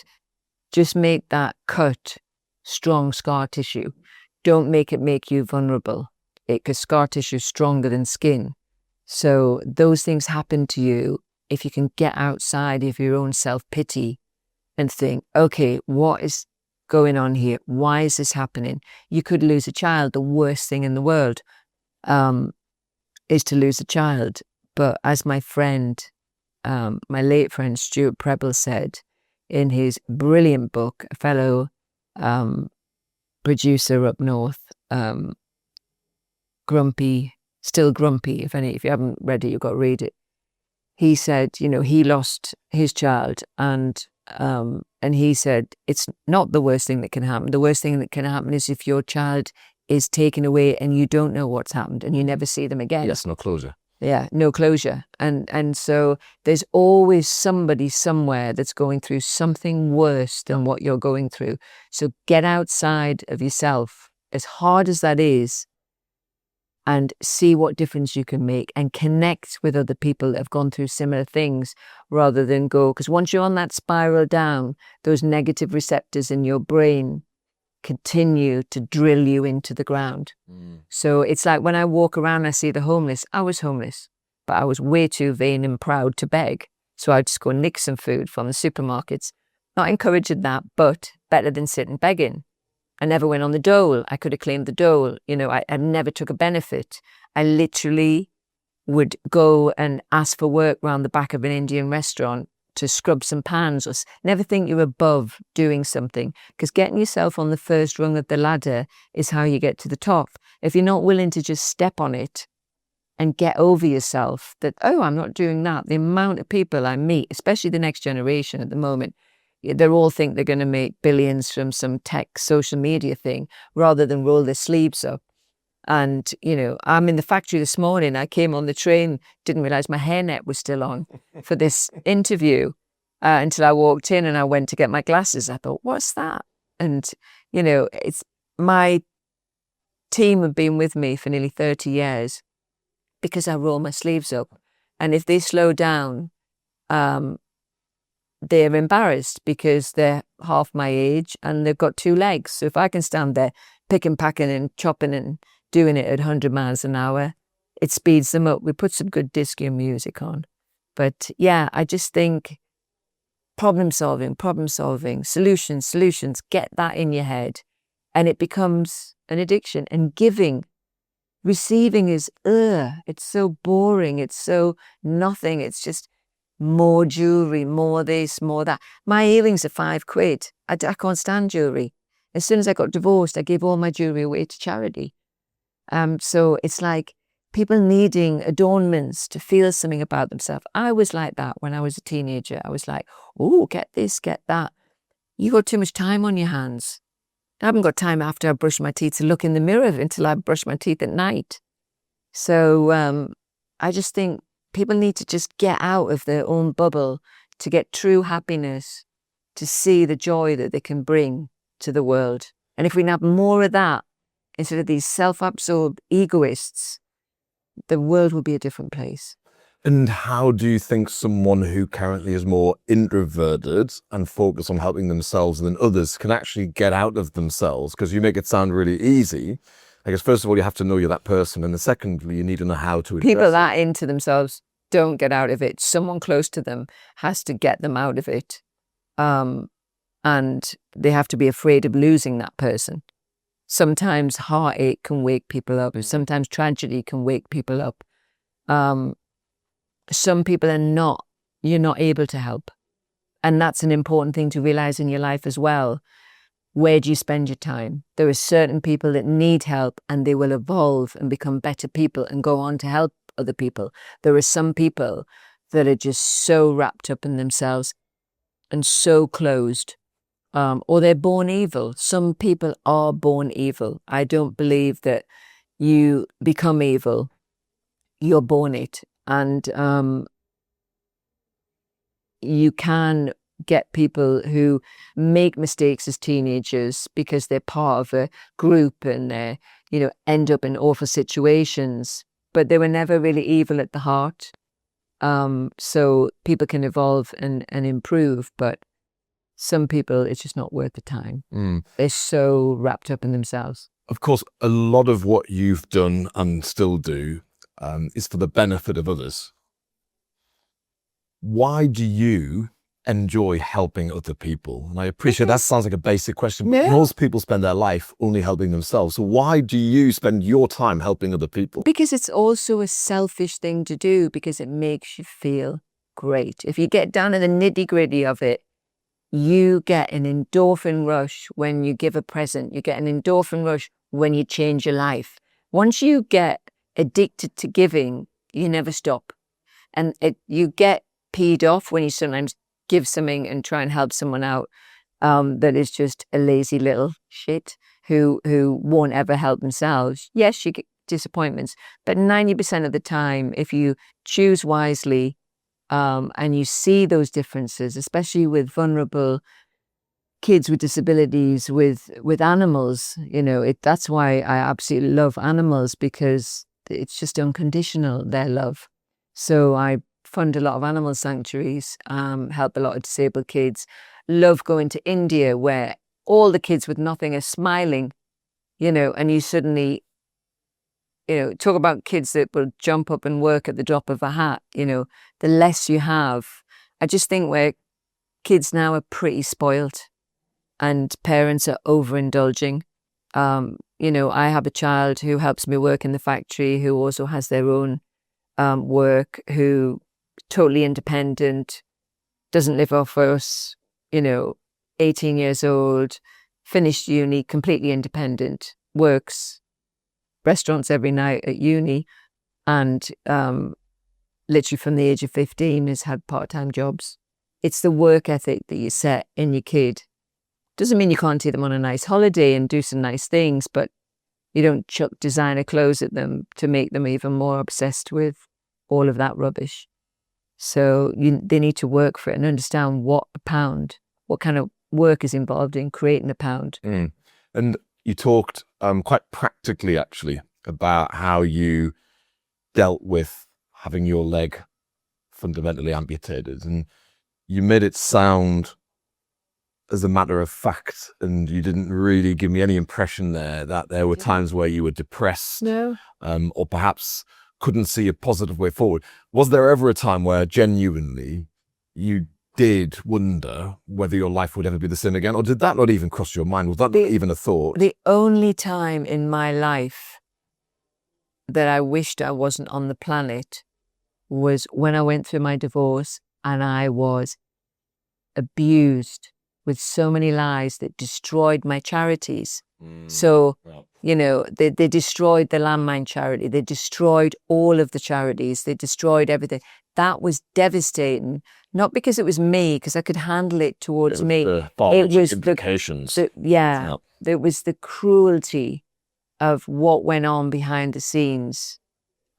just make that cut strong scar tissue. Don't make it make you vulnerable, because scar tissue is stronger than skin. So those things happen to you. If you can get outside of your own self-pity and think, okay, what is going on here? Why is this happening? You could lose a child. The worst thing in the world is to lose a child. But as my friend, my late friend Stuart Preble said in his brilliant book, a fellow producer up north, Grumpy, still Grumpy, if you haven't read it, you've got to read it. He said, he lost his child, and he said, it's not the worst thing that can happen. The worst thing that can happen is if your child is taken away and you don't know what's happened and you never see them again. Yes, no closure. Yeah, no closure. And so there's always somebody somewhere that's going through something worse than what you're going through. So get outside of yourself, as hard as that is, and see what difference you can make and connect with other people that have gone through similar things, rather than go, because once you're on that spiral down, those negative receptors in your brain continue to drill you into the ground. So it's like when I walk around, I see the homeless. I was homeless, but I was way too vain and proud to beg. So I'd just go nick some food from the supermarkets. Not encouraging that, but better than sitting begging. I never went on the dole. I could have claimed the dole. I never took a benefit. I literally would go and ask for work around the back of an Indian restaurant to scrub some pans. Or never think you're above doing something, because getting yourself on the first rung of the ladder is how you get to the top. If you're not willing to just step on it and get over yourself, that, oh, I'm not doing that. The amount of people I meet, especially the next generation at the moment, they all think they're going to make billions from some tech social media thing rather than roll their sleeves up. And, I'm in the factory this morning. I came on the train, didn't realize my hairnet was still on for this interview until I walked in and I went to get my glasses. I thought, what's that? And, it's my team have been with me for nearly 30 years because I roll my sleeves up. And if they slow down, they're embarrassed because they're half my age and they've got two legs. So if I can stand there picking, packing and chopping and doing it at 100 miles an hour, it speeds them up. We put some good disco music on. But yeah, I just think problem solving, solutions, get that in your head. And it becomes an addiction. And receiving is, it's so boring. It's so nothing. It's just more jewelry, more this, more that. My earrings are £5. I can't stand jewelry. As soon as I got divorced, I gave all my jewelry away to charity. So it's like people needing adornments to feel something about themselves. I was like that when I was a teenager. I was like, oh, get this, get that. You got too much time on your hands. I haven't got time after I brush my teeth to look in the mirror until I brush my teeth at night. So I just think people need to just get out of their own bubble to get true happiness, to see the joy that they can bring to the world. And if we can have more of that, instead of these self-absorbed egoists, the world will be a different place. And how do you think someone who currently is more introverted and focused on helping themselves than others can actually get out of themselves? Because you make it sound really easy. I guess, first of all, you have to know you're that person. And then secondly, you need to know how to address People it. that into themselves don't get out of it. Someone close to them has to get them out of it. And they have to be afraid of losing that person. Sometimes heartache can wake people up. Sometimes tragedy can wake people up. Some people you're not able to help. And that's an important thing to realize in your life as well. Where do you spend your time? There are certain people that need help and they will evolve and become better people and go on to help other people. There are some people that are just so wrapped up in themselves and so closed. Or they're born evil. Some people are born evil. I don't believe that you become evil. You're born it. And you can get people who make mistakes as teenagers because they're part of a group and they, end up in awful situations, but they were never really evil at the heart. So people can evolve and improve, but some people, it's just not worth the time. They're so wrapped up in themselves. Of course, a lot of what you've done and still do is for the benefit of others. Why do you enjoy helping other people? And I appreciate that sounds like a basic question, but most people spend their life only helping themselves. So why do you spend your time helping other people? Because it's also a selfish thing to do, because it makes you feel great. If you get down to the nitty-gritty of it, you get an endorphin rush when you give a present. You get an endorphin rush when you change your life. Once you get addicted to giving, you never stop. And you get peed off when you sometimes give something and try and help someone out that is just a lazy little shit who won't ever help themselves. Yes, you get disappointments, but 90% of the time, if you choose wisely, and you see those differences, especially with vulnerable kids with disabilities, with animals, that's why I absolutely love animals, because it's just unconditional, their love. So I fund a lot of animal sanctuaries, help a lot of disabled kids, love going to India where all the kids with nothing are smiling, and you suddenly, talk about kids that will jump up and work at the drop of a hat, the less you have. I just think where kids now are pretty spoilt and parents are overindulging. I have a child who helps me work in the factory who also has their own work, who totally independent, doesn't live off us, 18 years old, finished uni, completely independent, works restaurants every night at uni, and literally from the age of 15 has had part-time jobs. It's the work ethic that you set in your kid. Doesn't mean you can't take them on a nice holiday and do some nice things, but you don't chuck designer clothes at them to make them even more obsessed with all of that rubbish. So they need to work for it and understand what kind of work is involved in creating a pound. And you talked quite practically, actually, about how you dealt with having your leg fundamentally amputated. And you made it sound as a matter of fact, and you didn't really give me any impression there that there were times where you were depressed, or perhaps couldn't see a positive way forward. Was there ever a time where genuinely you did wonder whether your life would ever be the same again? Or did that not even cross your mind? Was that not even a thought? The only time in my life that I wished I wasn't on the planet was when I went through my divorce and I was abused with so many lies that destroyed my charities. So, you know, they destroyed the landmine charity. They destroyed all of the charities. They destroyed everything. That was devastating. Not because it was me, because I could handle it towards me. The It was implications. it was the cruelty of what went on behind the scenes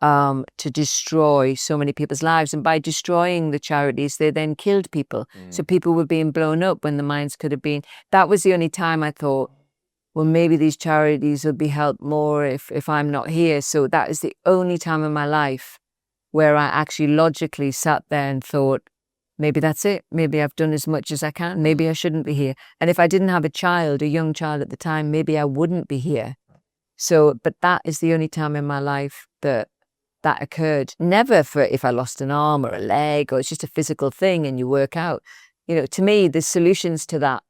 to destroy so many people's lives. And by destroying the charities, they then killed people. So people were being blown up when the mines could have been. That was the only time I thought, well, maybe these charities will be helped more if I'm not here. So that is the only time in my life where I actually logically sat there and thought, maybe that's it. Maybe I've done as much as I can. Maybe I shouldn't be here. And if I didn't have a young child at the time, maybe I wouldn't be here. So, but that is the only time in my life that occurred. Never for if I lost an arm or a leg, or it's just a physical thing and you work out. You know, to me, there's solutions to that.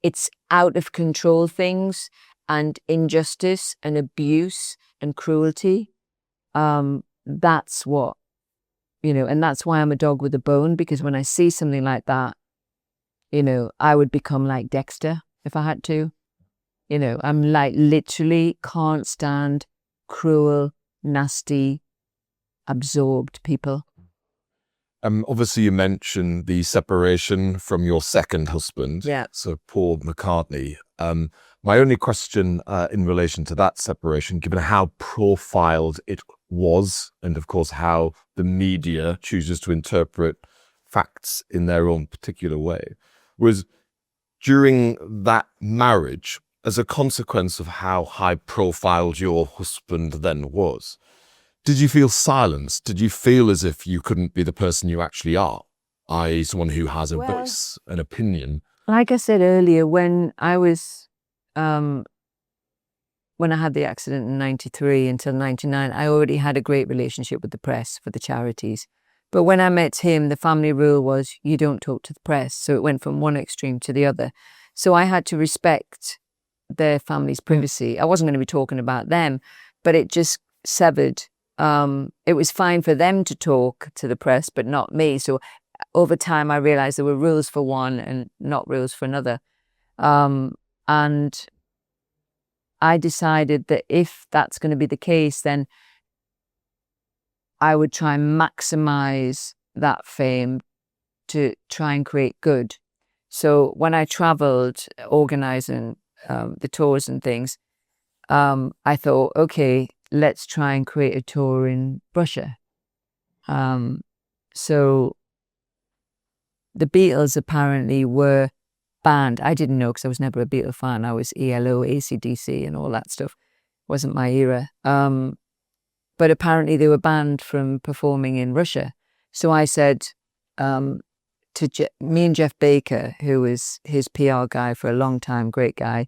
It's out of control things and injustice and abuse and cruelty. That's what, you know, and that's why I'm a dog with a bone, because when I see something like that, you know, I would become like Dexter if I had to. You know, I'm like literally can't stand cruel, nasty, absorbed people. Obviously, you mentioned the separation from your second husband, so Paul McCartney. My only question in relation to that separation, given how profiled it was, and of course how the media chooses to interpret facts in their own particular way, was during that marriage, as a consequence of how high profiled your husband then was, did you feel silenced? Did you feel as if you couldn't be the person you actually are, i.e. someone who has a voice, an opinion? Like I said earlier, when I was, when I had the accident in 93 until 99, I already had a great relationship with the press for the charities. But when I met him, the family rule was you don't talk to the press. So it went from one extreme to the other. So I had to respect their family's privacy. I wasn't going to be talking about them, but it just severed. It was fine for them to talk to the press, but not me. So over time, I realized there were rules for one and not rules for another. And I decided that if that's going to be the case, then I would try and maximize that fame to try and create good. So when I traveled organizing the tours and things, I thought, okay, let's try and create a tour in Russia. So the Beatles apparently were banned. I didn't know because I was never a Beatle fan. I was ELO, AC/DC and all that stuff. Wasn't my era. But apparently they were banned from performing in Russia. So I said to me and Jeff Baker, who was his PR guy for a long time, great guy,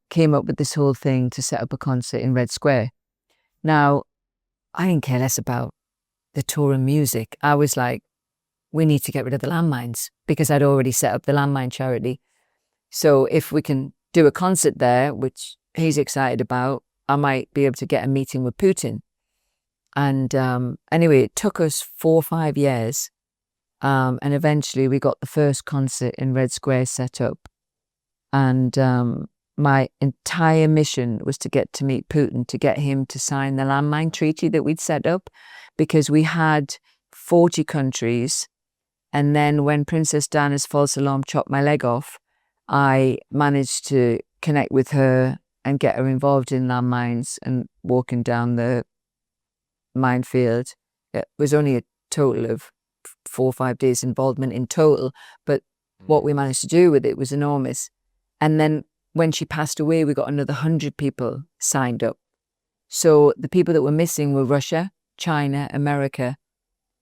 came up with this whole thing to set up a concert in Red Square. Now, I didn't care less about the tour and music. I was like, we need to get rid of the landmines, because I'd already set up the landmine charity. So if we can do a concert there, which he's excited about, I might be able to get a meeting with Putin. And anyway, it took us 4 or 5 years. And eventually we got the first concert in Red Square set up. And my entire mission was to get to meet Putin, to get him to sign the landmine treaty that we'd set up, because we had 40 countries. And then when Princess Diana's false alarm chopped my leg off, I managed to connect with her and get her involved in landmines and walking down the minefield. It was only a total of 4 or 5 days involvement in total, but what we managed to do with it was enormous. And then when she passed away, we got another 100 people signed up. So the people that were missing were Russia, China, America,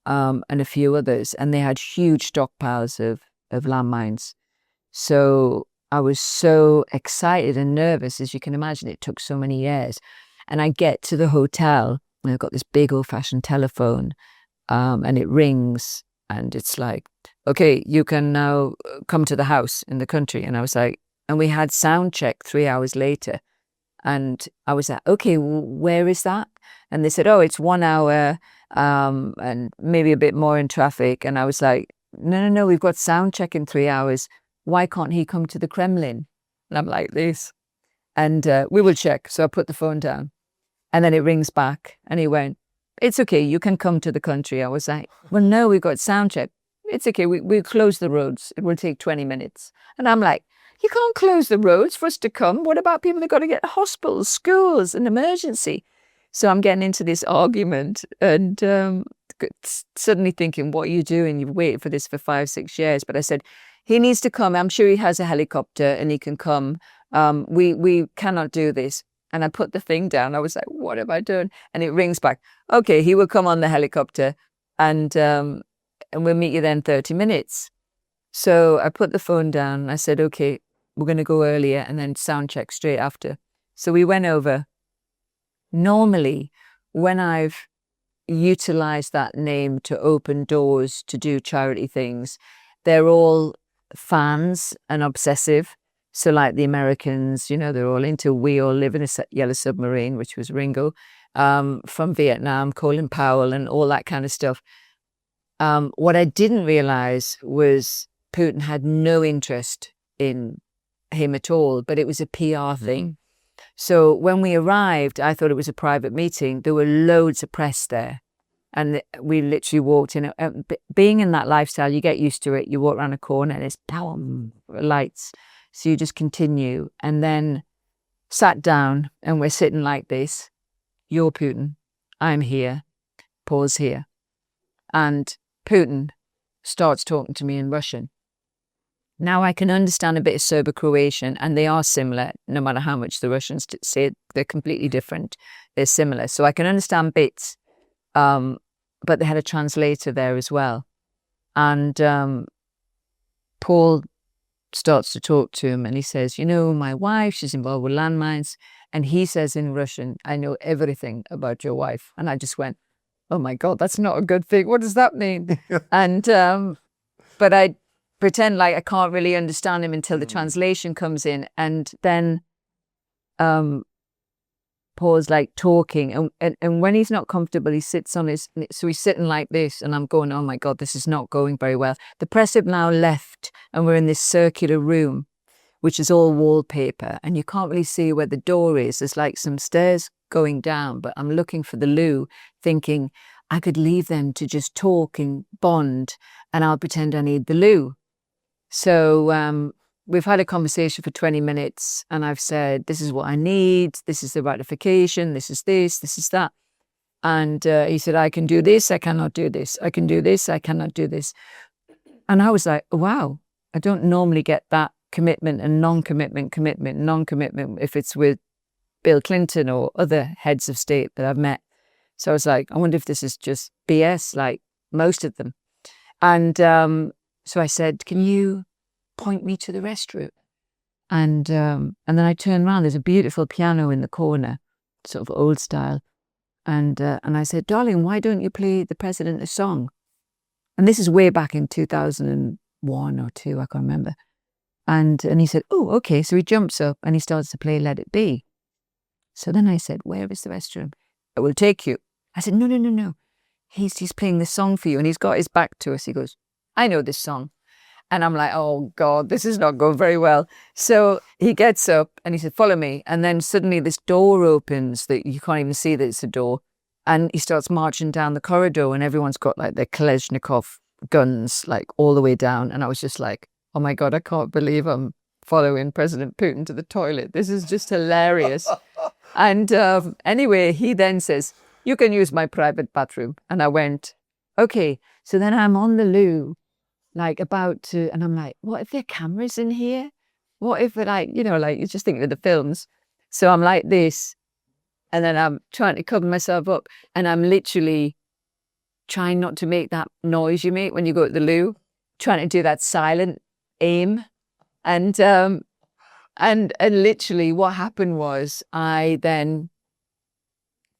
and a few others. And they had huge stockpiles of landmines. So I was so excited and nervous, as you can imagine. It took so many years. And I get to the hotel, and I've got this big old-fashioned telephone, and it rings, and it's like, okay, you can now come to the house in the country. And I was like, and we had sound check 3 hours later. And I was like, okay, where is that? And they said, oh, it's 1 hour and maybe a bit more in traffic. And I was like, no, we've got sound check in 3 hours. Why can't he come to the Kremlin? And I'm like this. And we will check. So I put the phone down. And then it rings back. And he went, it's okay, you can come to the country. I was like, well, no, we've got sound check. It's okay, we'll close the roads. It will take 20 minutes. And I'm like, you can't close the roads for us to come. What about people that got to get to hospitals, schools, an emergency? So I'm getting into this argument and suddenly thinking, what are you doing? You've waited for this for 5-6 years. But I said, he needs to come. I'm sure he has a helicopter and he can come. We cannot do this. And I put the thing down. I was like, what have I done? And it rings back. Okay, he will come on the helicopter and we'll meet you then 30 minutes. So I put the phone down and I said, okay, we're going to go earlier and then sound check straight after. So we went over. Normally, when I've utilized that name to open doors to do charity things, they're all fans and obsessive. So like the Americans, you know, they're all into We All Live in a Yellow Submarine, which was Ringo, from Vietnam, Colin Powell and all that kind of stuff. What I didn't realize was Putin had no interest in him at all, but it was a PR thing. So when we arrived, I thought it was a private meeting. There were loads of press there. And we literally walked in. Being in that lifestyle, you get used to it. You walk around a corner and it's lights. So you just continue and then sat down and we're sitting like this. You're Putin. I'm here. Paul's here. And Putin starts talking to me in Russian. Now I can understand a bit of Serbo-Croatian and they are similar, no matter how much the Russians say it, they're completely different. They're similar. So I can understand bits, but they had a translator there as well. And Paul starts to talk to him and he says, you know, my wife, she's involved with landmines. And he says in Russian, I know everything about your wife. And I just went, oh my God, that's not a good thing. What does that mean? And, but I pretend like I can't really understand him until the translation comes in. And then Paul's like talking. And when he's not comfortable, he sits on his, so he's sitting like this. And I'm going, oh my God, this is not going very well. The press have now left and we're in this circular room, which is all wallpaper. And you can't really see where the door is. There's like some stairs going down, but I'm looking for the loo, thinking I could leave them to just talk and bond and I'll pretend I need the loo. So we've had a conversation for 20 minutes and I've said, this is what I need. This is the ratification. This is this. This is that. And he said, I can do this. I cannot do this. I can do this. I cannot do this. And I was like, wow, I don't normally get that commitment and non-commitment, commitment, non-commitment if it's with Bill Clinton or other heads of state that I've met. So I was like, I wonder if this is just BS, like most of them. And so I said, can you point me to the restroom? And then I turned around. There's a beautiful piano in the corner, sort of old style. And I said, darling, why don't you play the president a song? And this is way back in 2001 or 2, I can't remember. And he said, oh, okay. So he jumps up and he starts to play Let It Be. So then I said, where is the restroom? I will take you. I said, no. He's playing this song for you. And he's got his back to us. He goes, I know this song. And I'm like, oh God, this is not going very well. So he gets up and he said, follow me. And then suddenly this door opens that you can't even see that it's a door. And he starts marching down the corridor and everyone's got like their Kalashnikov guns, like all the way down. And I was just like, oh my God, I can't believe I'm following President Putin to the toilet. This is just hilarious. And anyway, he then says, you can use my private bathroom. And I went, okay. So then I'm on the loo, like about to, and I'm like, what if there are cameras in here? What if it like, you know, like you're just thinking of the films. So I'm like this, and then I'm trying to cover myself up, and I'm literally trying not to make that noise you make when you go to the loo, trying to do that silent aim. And literally what happened was I then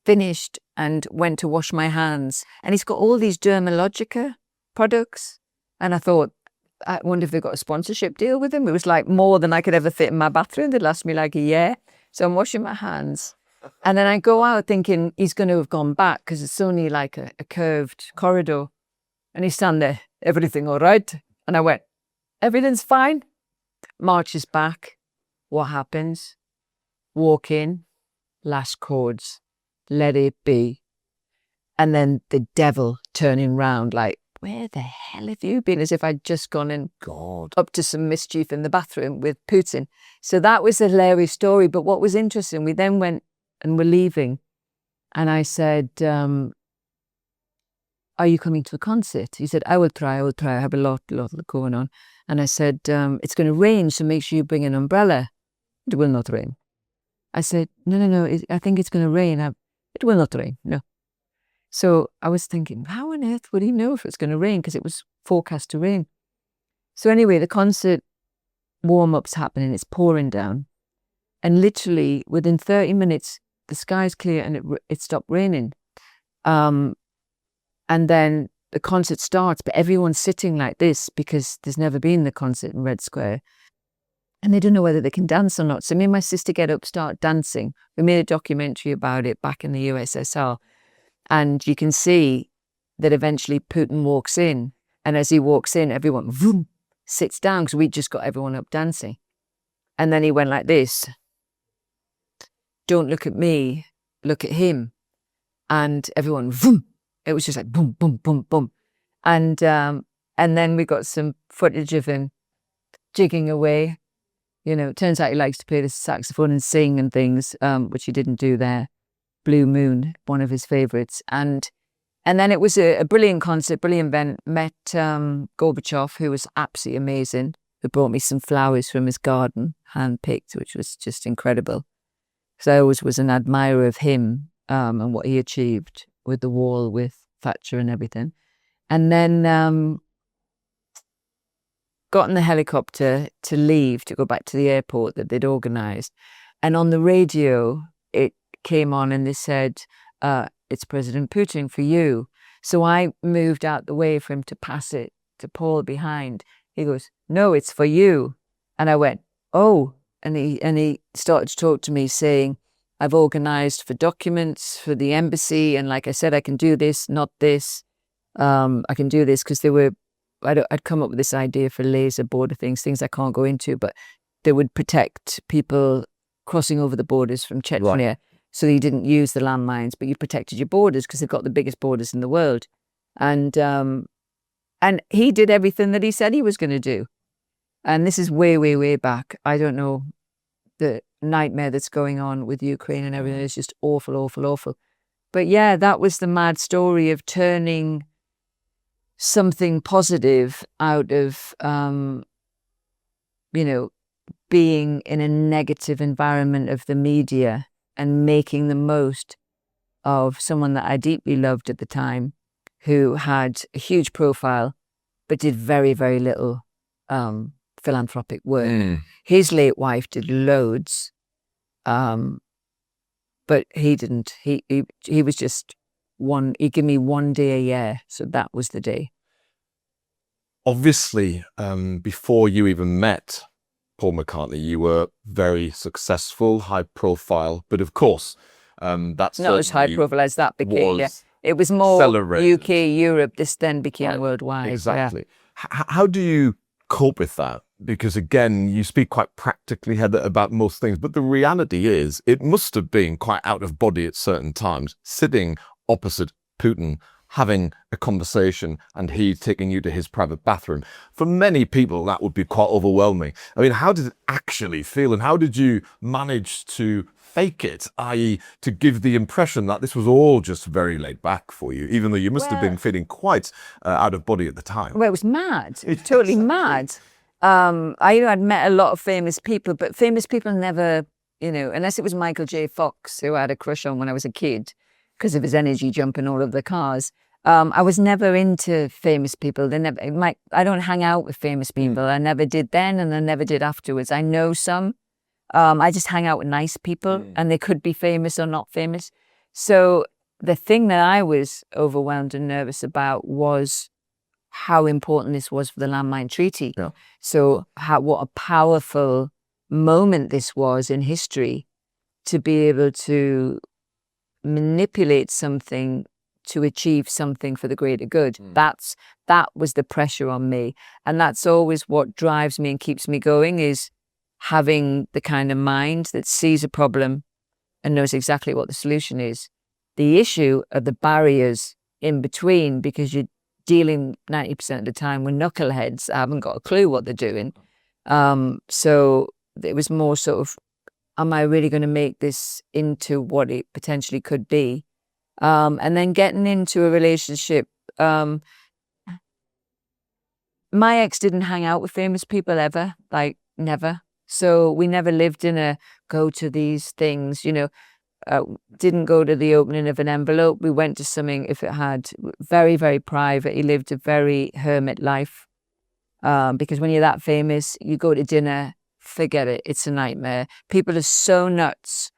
finished and went to wash my hands. And he's got all these Dermalogica products. And I thought, I wonder if they got a sponsorship deal with him. It was like more than I could ever fit in my bathroom. They'd last me like a year. So I'm washing my hands. And then I go out thinking he's going to have gone back because it's only like a curved corridor. And he's standing there, everything all right? And I went, everything's fine. Marches back. What happens? Walk in, last chords, let it be. And then the devil turning round like, where the hell have you been? As if I'd just gone and up to some mischief in the bathroom with Putin. So that was a hilarious story. But what was interesting, we then went and were leaving. And I said, are you coming to a concert? He said, I will try. I have a lot going on. And I said, it's going to rain, so make sure you bring an umbrella. It will not rain. I said, no, I think it's going to rain. It will not rain, no. So I was thinking, how on earth would he know if it's going to rain? Because it was forecast to rain. So anyway, the concert warm-up's happening. It's pouring down. And literally within 30 minutes, the sky's clear and it stopped raining. And then the concert starts, but everyone's sitting like this because there's never been the concert in Red Square. And they don't know whether they can dance or not. So me and my sister get up, start dancing. We made a documentary about it back in the USSR. And you can see that eventually Putin walks in. And as he walks in, everyone vroom, sits down because we just got everyone up dancing. And then he went like this. Don't look at me, look at him. And everyone, vroom. It was just like boom, boom, boom, boom. And then we got some footage of him jigging away. You know, it turns out he likes to play the saxophone and sing and things, which he didn't do there. Blue Moon, one of his favourites. And then it was a brilliant concert, brilliant event. Met Gorbachev, who was absolutely amazing, who brought me some flowers from his garden, hand-picked, which was just incredible. So I always was an admirer of him and what he achieved with the wall, with Thatcher and everything. And then got in the helicopter to leave, to go back to the airport that they'd organised. And on the radio, it came on and they said, it's President Putin for you. So I moved out the way for him to pass it to Paul behind. He goes, no, it's for you. And I went, oh. And he started to talk to me saying, I've organised for documents for the embassy. And like I said, I can do this, not this. I can do this because I'd come up with this idea for laser border things I can't go into, but they would protect people crossing over the borders from Chechnya. Right. So you didn't use the landmines, but you protected your borders because they've got the biggest borders in the world. And he did everything that he said he was going to do. And this is way, way, way back. I don't know, the nightmare that's going on with Ukraine and everything is just awful, awful, awful. But yeah, that was the mad story of turning something positive out of, being in a negative environment of the media and making the most of someone that I deeply loved at the time, who had a huge profile, but did very, very little philanthropic work. Mm. His late wife did loads, but he didn't. He was just he gave me one day a year, so that was the day. Obviously, before you even met Paul McCartney, you were very successful, high profile, but of course, that's not as high profile as that became. Yeah. It was more celebrated. UK, Europe. This then became worldwide. Exactly. Yeah. How do you cope with that? Because again, you speak quite practically, Heather, about most things, but the reality is it must have been quite out of body at certain times, sitting opposite Putin, having a conversation and he taking you to his private bathroom. For many people, that would be quite overwhelming. I mean, how did it actually feel and how did you manage to fake it, i.e. to give the impression that this was all just very laid back for you, even though you must have been feeling quite out of body at the time? Well, it was mad. It was totally mad. I'd met a lot of famous people, but famous people never, unless it was Michael J. Fox, who I had a crush on when I was a kid, because of his energy jumping all over the cars. I was never into famous people. I don't hang out with famous people. I never did then and I never did afterwards. I know some. I just hang out with nice people and they could be famous or not famous. So the thing that I was overwhelmed and nervous about was how important this was for the landmine treaty. Yeah. So what a powerful moment this was in history to be able to manipulate something to achieve something for the greater good. That was the pressure on me. And that's always what drives me and keeps me going, is having the kind of mind that sees a problem and knows exactly what the solution is. The issue are the barriers in between, because you're dealing 90% of the time with knuckleheads that haven't got a clue what they're doing. So it was more sort of, am I really going to make this into what it potentially could be? And then getting into a relationship. My ex didn't hang out with famous people ever, like never. So we never lived in a go to these things, didn't go to the opening of an envelope. We went to something, if it had, very, very private. He lived a very hermit life. Because when you're that famous, you go to dinner, forget it. It's a nightmare. People are so nuts.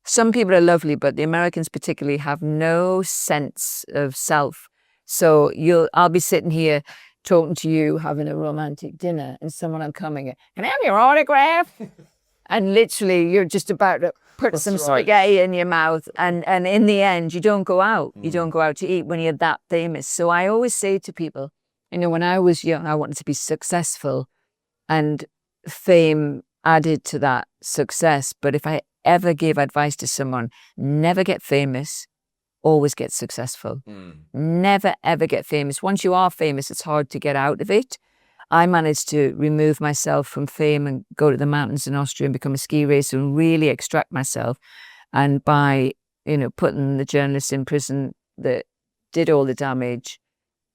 Some people are lovely, but the Americans particularly have no sense of self. So I'll be sitting here talking to you, having a romantic dinner, and someone will come and go, "Can I have your autograph?" And literally, you're just about to put some spaghetti in your mouth. And in the end, you don't go out. You don't go out to eat when you're that famous. So I always say to people, when I was young, I wanted to be successful, and fame added to that success. But if I ever give advice to someone, never get famous, always get successful. Never, ever get famous. Once you are famous, it's hard to get out of it. I managed to remove myself from fame and go to the mountains in Austria and become a ski racer and really extract myself. And by, putting the journalists in prison that did all the damage,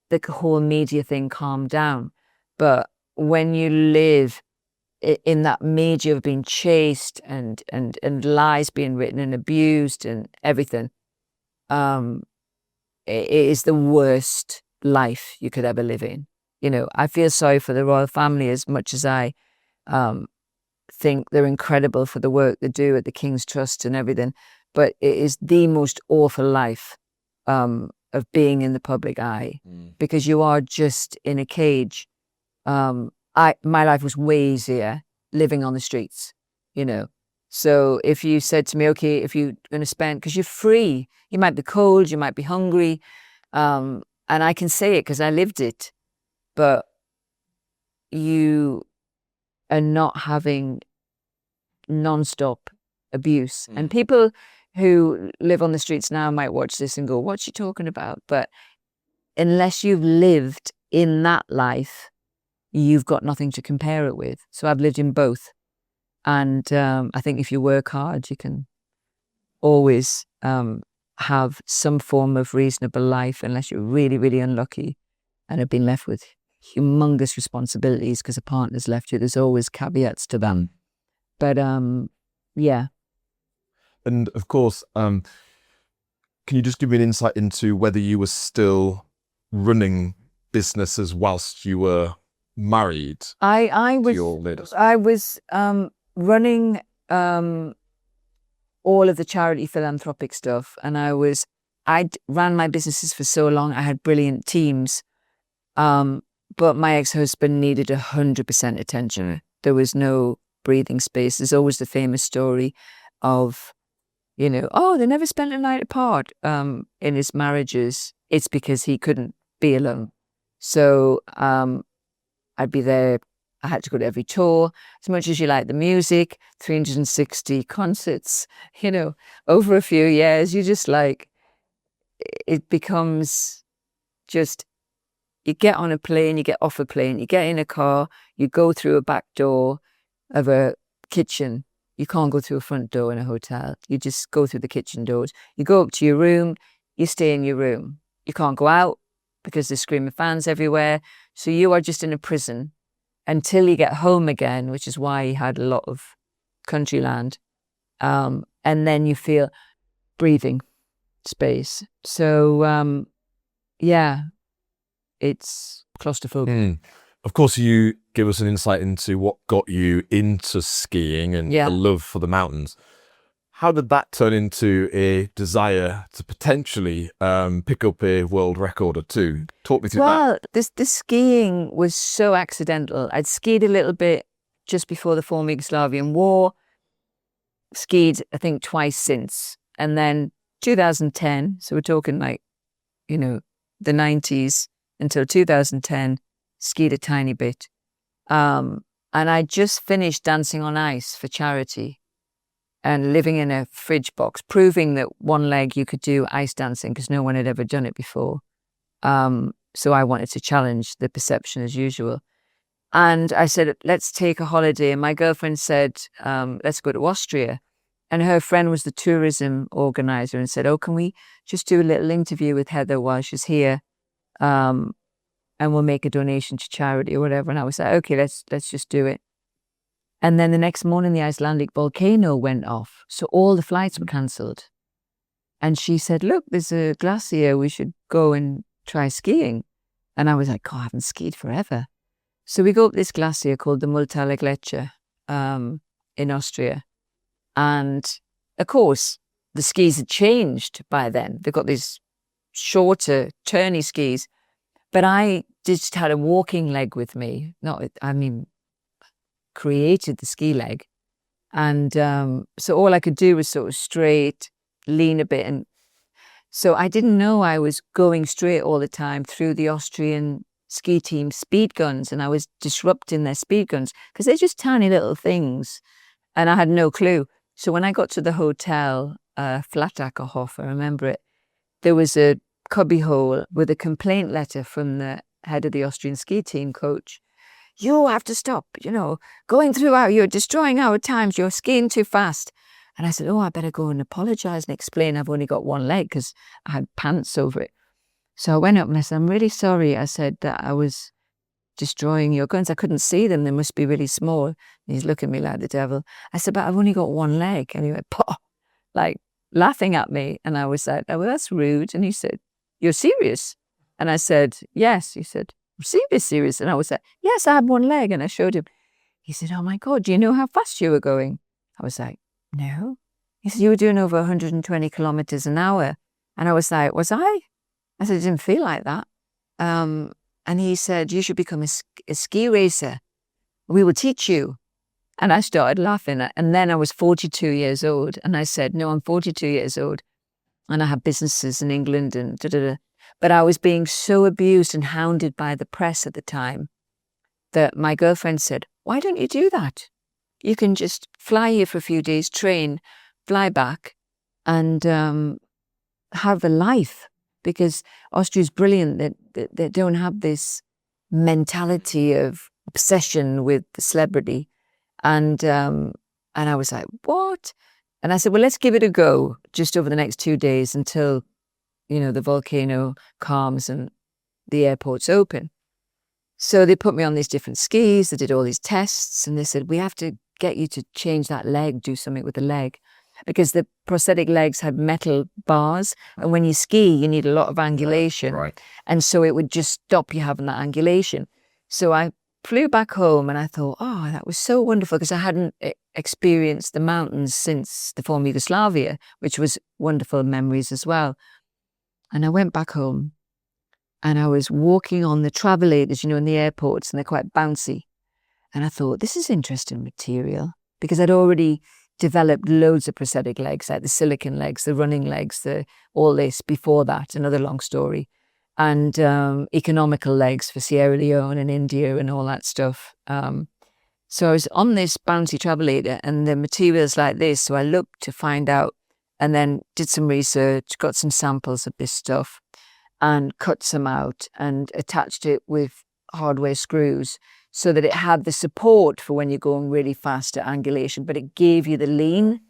the whole media thing calmed down. But when you live in that media of being chased and lies being written and abused and everything, it is the worst life you could ever live in. I feel sorry for the royal family as much as I think they're incredible for the work they do at the King's Trust and everything. But it is the most awful life of being in the public eye, because you are just in a cage. My life was way easier living on the streets, So if you said to me, okay, if you're going to spend, because you're free, you might be cold, you might be hungry. And I can say it because I lived it, but you are not having nonstop abuse. And people who live on the streets now might watch this and go, what's she talking about? But unless you've lived in that life, you've got nothing to compare it with. So I've lived in both. And I think if you work hard, you can always have some form of reasonable life, unless you're really, really unlucky and have been left with humongous responsibilities because a partner's left you. There's always caveats to them. But yeah. And of course, can you just give me an insight into whether you were still running businesses whilst you were married? I was running all of the charity philanthropic stuff, and I ran my businesses for so long. I had brilliant teams, but my ex-husband needed 100% attention. There was no breathing space. There's always the famous story of, they never spent a night apart in his marriages. It's because he couldn't be alone. So I'd be there. I had to go to every tour. As much as you like the music, 360 concerts, over a few years, you just it becomes just, you get on a plane, you get off a plane, you get in a car, you go through a back door of a kitchen. You can't go through a front door in a hotel. You just go through the kitchen doors. You go up to your room, you stay in your room. You can't go out because there's screaming fans everywhere. So you are just in a prison until you get home again, which is why he had a lot of country land. And then you feel breathing space. So, it's claustrophobic. Of course, you give us an insight into what got you into skiing and the love for the mountains. How did that turn into a desire to potentially pick up a world record or two? Talk me through that. Well, this skiing was so accidental. I'd skied a little bit just before the former Yugoslavian war, skied, I think, twice since. And then 2010, so we're talking like, the 90s until 2010, skied a tiny bit. And I just finished Dancing on Ice for charity and living in a fridge box, proving that one leg you could do ice dancing because no one had ever done it before. So I wanted to challenge the perception as usual. And I said, let's take a holiday. And my girlfriend said, let's go to Austria. And her friend was the tourism organizer and said, oh, can we just do a little interview with Heather while she's here? And we'll make a donation to charity or whatever. And I was like, okay, let's just do it. And then the next morning, the Icelandic volcano went off. So all the flights were cancelled. And she said, look, there's a glacier. We should go and try skiing. And I was like, oh, I haven't skied forever. So we go up this glacier called the Multala Gletscher in Austria. And of course, the skis had changed by then. They've got these shorter, turny skis. But I just had a walking leg with me. Created the ski leg. And so all I could do was sort of straight, lean a bit. And so I didn't know I was going straight all the time through the Austrian ski team speed guns. And I was disrupting their speed guns because they're just tiny little things. And I had no clue. So when I got to the hotel, Flatackerhof, I remember it, there was a cubbyhole with a complaint letter from the head of the Austrian ski team coach. You have to stop, going through you're destroying our times, you're skiing too fast. And I said, oh, I better go and apologize and explain I've only got one leg because I had pants over it. So I went up and I said, I'm really sorry. I said that I was destroying your guns. I couldn't see them. They must be really small. And he's looking at me like the devil. I said, but I've only got one leg. And he went, Pah, like laughing at me. And I was like, oh, well, that's rude. And he said, you're serious? And I said, yes. He said, serious. And I was like, yes, I have one leg. And I showed him. He said, oh my God, do you know how fast you were going? I was like, no. He said, you were doing over 120 kilometers an hour. And I was like, was I? I said, it didn't feel like that. And he said, you should become a ski racer. We will teach you. And I started laughing. And then I was 42 years old. And I said, no, I'm 42 years old. And I have businesses in England and da-da-da. But I was being so abused and hounded by the press at the time that my girlfriend said, why don't you do that? You can just fly here for a few days, train, fly back, and have a life. Because Austria's brilliant that they don't have this mentality of obsession with the celebrity. And I was like, what? And I said, well, let's give it a go just over the next 2 days until, the volcano calms and the airport's open. So they put me on these different skis. They did all these tests and they said, we have to get you to change that leg, do something with the leg. Because the prosthetic legs had metal bars. And when you ski, you need a lot of angulation. Right. And so it would just stop you having that angulation. So I flew back home and I thought, oh, that was so wonderful because I hadn't experienced the mountains since the former Yugoslavia, which was wonderful memories as well. And I went back home and I was walking on the travelators, in the airports, and they're quite bouncy. And I thought, this is interesting material because I'd already developed loads of prosthetic legs, like the silicon legs, the running legs, all this before that, another long story. And economical legs for Sierra Leone and India and all that stuff. So I was on this bouncy travelator and the material's like this. So I looked to find out and then did some research, got some samples of this stuff and cut some out and attached it with hardware screws so that it had the support for when you're going really fast at angulation, but it gave you the lean.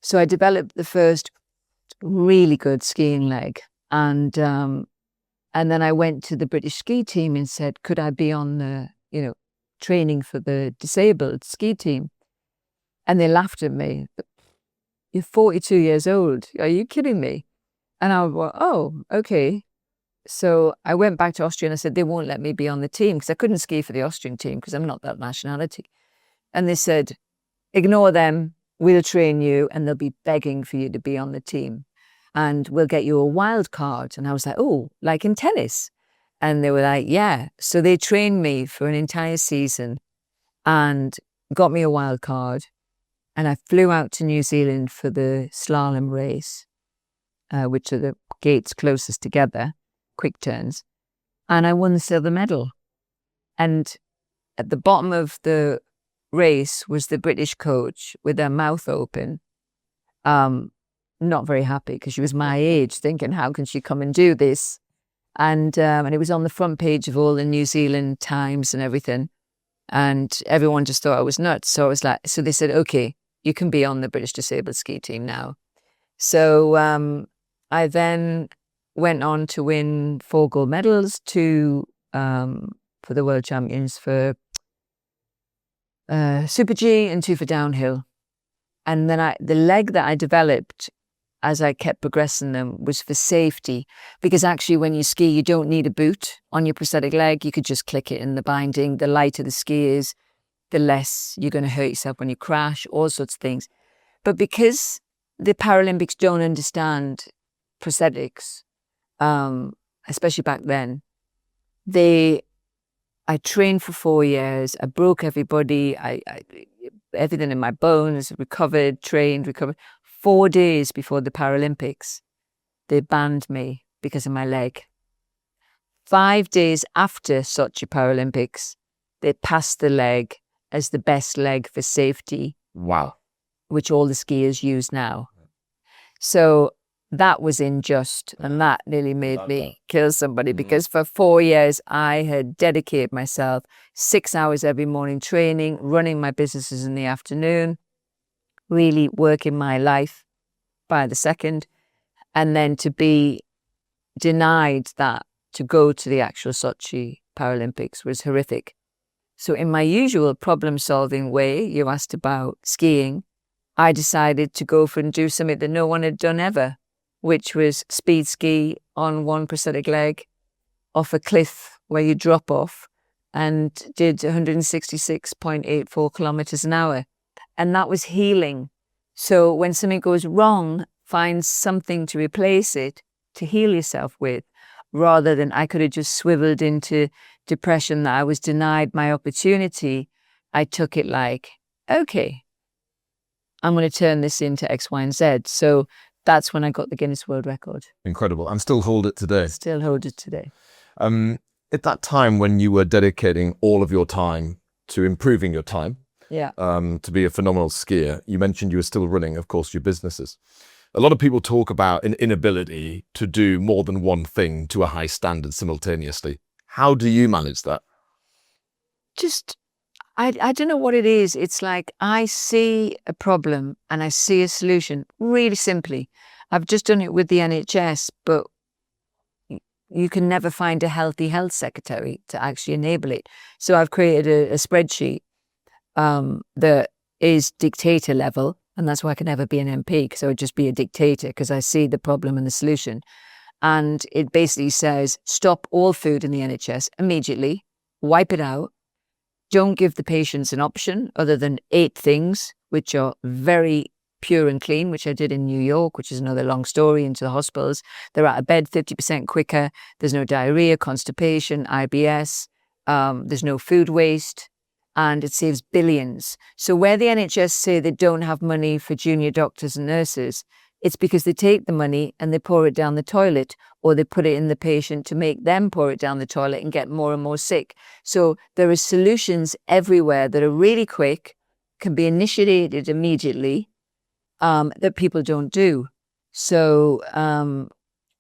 So I developed the first really good skiing leg. And then I went to the British ski team and said, could I be on the, training for the disabled ski team? And they laughed at me. You're 42 years old. Are you kidding me? And I was, oh, okay. So I went back to Austria and I said, they won't let me be on the team because I couldn't ski for the Austrian team because I'm not that nationality. And they said, ignore them. we'll train you and they'll be begging for you to be on the team. And we'll get you a wild card. And I was like, oh, like in tennis. And they were like, yeah. So they trained me for an entire season and got me a wild card. And I flew out to New Zealand for the slalom race, which are the gates closest together, quick turns. And I won the silver medal. And at the bottom of the race was the British coach with her mouth open, not very happy because she was my age, thinking, how can she come and do this? And it was on the front page of all the New Zealand Times and everything. And everyone just thought I was nuts. So I was like, so they said, okay, you can be on the British disabled ski team now. So I then went on to win 4 gold medals, 2 for the World Champions for Super G and 2 for downhill. And then the leg that I developed as I kept progressing them was for safety, because actually when you ski, you don't need a boot on your prosthetic leg. You could just click it in the binding. The lighter the ski is, the less you're going to hurt yourself when you crash, all sorts of things. But because the Paralympics don't understand prosthetics, especially back then, I trained for 4 years. I broke everybody. Everything in my bones, recovered. 4 days before the Paralympics, they banned me because of my leg. 5 days after Sochi Paralympics, they passed the leg as the best leg for safety. Wow. Which all the skiers use now. So that was unjust, and that nearly made me kill somebody, because for 4 years I had dedicated myself 6 hours every morning training, running my businesses in the afternoon, really working my life by the second, and then to be denied that to go to the actual Sochi Paralympics was horrific. So in my usual problem-solving way, you asked about skiing, I decided to go for and do something that no one had done ever, which was speed ski on one prosthetic leg off a cliff where you drop off, and did 166.84 kilometers an hour. And that was healing. So when something goes wrong, find something to replace it, to heal yourself with, rather than I could have just swiveled into depression that I was denied my opportunity. I took it like, okay, I'm going to turn this into X, Y, and Z. So that's when I got the Guinness World Record. Incredible. And still hold it today. Still hold it today. At that time when you were dedicating all of your time to improving your time, Yeah. to be a phenomenal skier, you mentioned you were still running, of course, your businesses. A lot of people talk about an inability to do more than one thing to a high standard simultaneously. How do you manage that? I don't know what it is. It's like I see a problem and I see a solution really simply. I've just done it with the NHS, but you can never find a healthy health secretary to actually enable it. So I've created a spreadsheet that is dictator level, and that's why I can never be an MP, because I would just be a dictator, because I see the problem and the solution. And it basically says, stop all food in the NHS immediately, wipe it out. Don't give the patients an option other than 8 things, which are very pure and clean, which I did in New York, which is another long story, into the hospitals. They're out of bed 50% quicker. There's no diarrhea, constipation, IBS. There's no food waste, and it saves billions. So where the NHS say they don't have money for junior doctors and nurses, it's because they take the money and they pour it down the toilet, or they put it in the patient to make them pour it down the toilet and get more and more sick. So there are solutions everywhere that are really quick, can be initiated immediately, that people don't do. So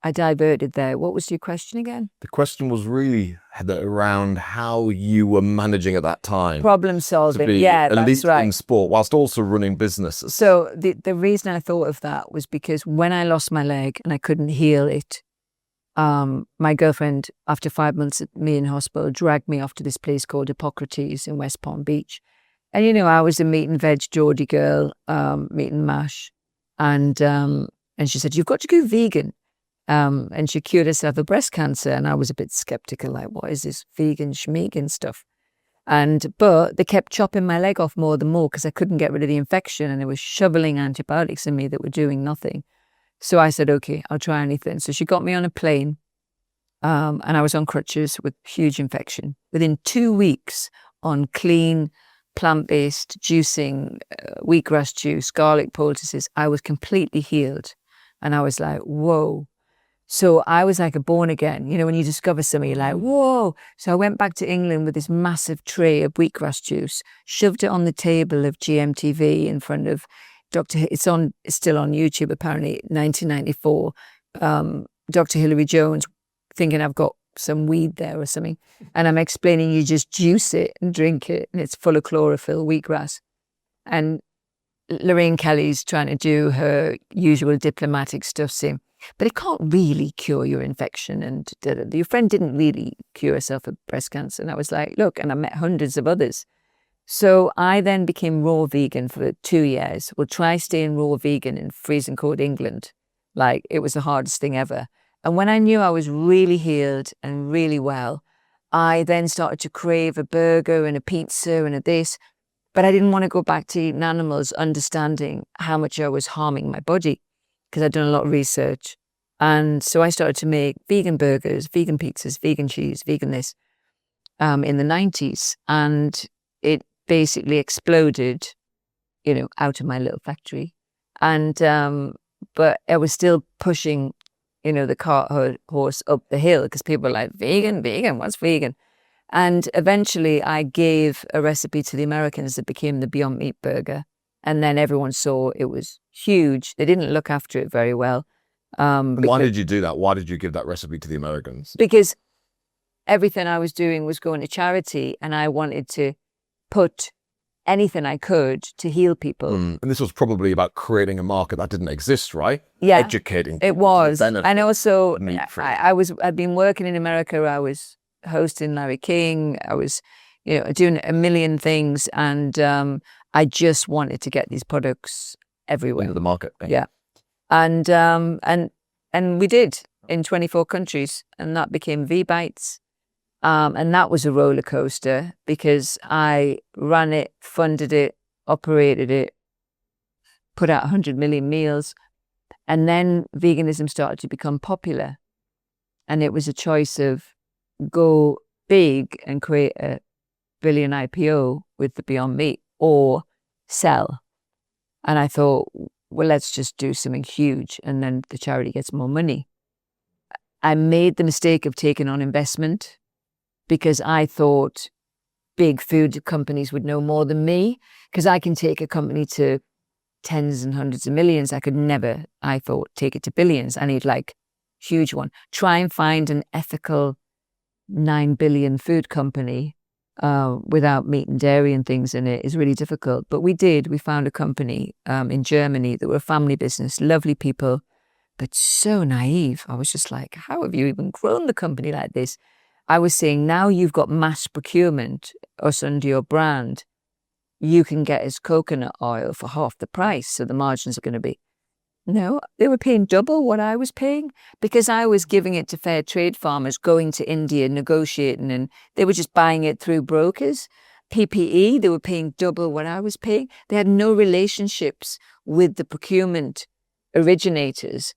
I diverted there. What was your question again? The question was really around how you were managing at that time. Problem solving. To be Yeah, elite that's right. in sport whilst also running businesses. So the reason I thought of that was because when I lost my leg and I couldn't heal it, my girlfriend, after 5 months at me in hospital, dragged me off to this place called Hippocrates in West Palm Beach. And, you know, I was a meat and veg Geordie girl, meat and mash. And she said, you've got to go vegan. And she cured herself of breast cancer. And I was a bit skeptical, like, what is this vegan schmegan stuff? But they kept chopping my leg off more and more because I couldn't get rid of the infection, and they were shoveling antibiotics in me that were doing nothing. So I said, okay, I'll try anything. So she got me on a plane, and I was on crutches with huge infection. Within 2 weeks on clean, plant-based juicing, wheatgrass juice, garlic poultices, I was completely healed. And I was like, whoa. So I was like a born again. You know, when you discover something, you're like, whoa. So I went back to England with this massive tray of wheatgrass juice, shoved it on the table of GMTV in front of it's still on YouTube, apparently, 1994. Dr. Hilary Jones, thinking I've got some weed there or something. And I'm explaining you just juice it and drink it, and it's full of chlorophyll, wheatgrass. And Lorraine Kelly's trying to do her usual diplomatic stuff, saying, but it can't really cure your infection. And your friend didn't really cure herself of breast cancer. And I was like, look, and I met hundreds of others. So I then became raw vegan for 2 years. Well, try staying raw vegan in freezing cold England. Like, it was the hardest thing ever. And when I knew I was really healed and really well, I then started to crave a burger and a pizza and a this. But I didn't want to go back to eating animals, understanding how much I was harming my body, because I'd done a lot of research. And so I started to make vegan burgers, vegan pizzas, vegan cheese, vegan this, in the 90s. And it basically exploded, you know, out of my little factory. And, but I was still pushing, you know, the cart horse up the hill, because people were like, vegan, what's vegan? And eventually I gave a recipe to the Americans that became the Beyond Meat burger. And then everyone saw it was huge. They didn't look after it very well. Why did you do that? Why did you give that recipe to the Americans? Because everything I was doing was going to charity, and I wanted to put anything I could to heal people. And this was probably about creating a market that didn't exist, right? Yeah, educating people. It was. And also, meat-free. I'd been working in America. I was hosting Larry King. I was, you know, doing a million things, and I just wanted to get these products everywhere. Into the market. Yeah. And we did in 24 countries, and that became V-Bites. And that was a roller coaster, because I ran it, funded it, operated it, put out 100 million meals. And then veganism started to become popular. And it was a choice of go big and create a billion IPO with the Beyond Meat, or sell. And I thought, well, let's just do something huge, and then the charity gets more money. I made the mistake of taking on investment, because I thought big food companies would know more than me, because I can take a company to tens and hundreds of millions. I could never, I thought, take it to billions. I need like huge one. Try and find an ethical 9 billion food company without meat and dairy and things in it is really difficult. But we did. We found a company in Germany that were a family business, lovely people, but so naive. I was just like, how have you even grown the company like this? I was saying, now you've got mass procurement, us under your brand, you can get us coconut oil for half the price, so the margins are going to be. No, they were paying double what I was paying, because I was giving it to fair trade farmers, going to India, negotiating, and they were just buying it through brokers. PPE, they were paying double what I was paying. They had no relationships with the procurement originators,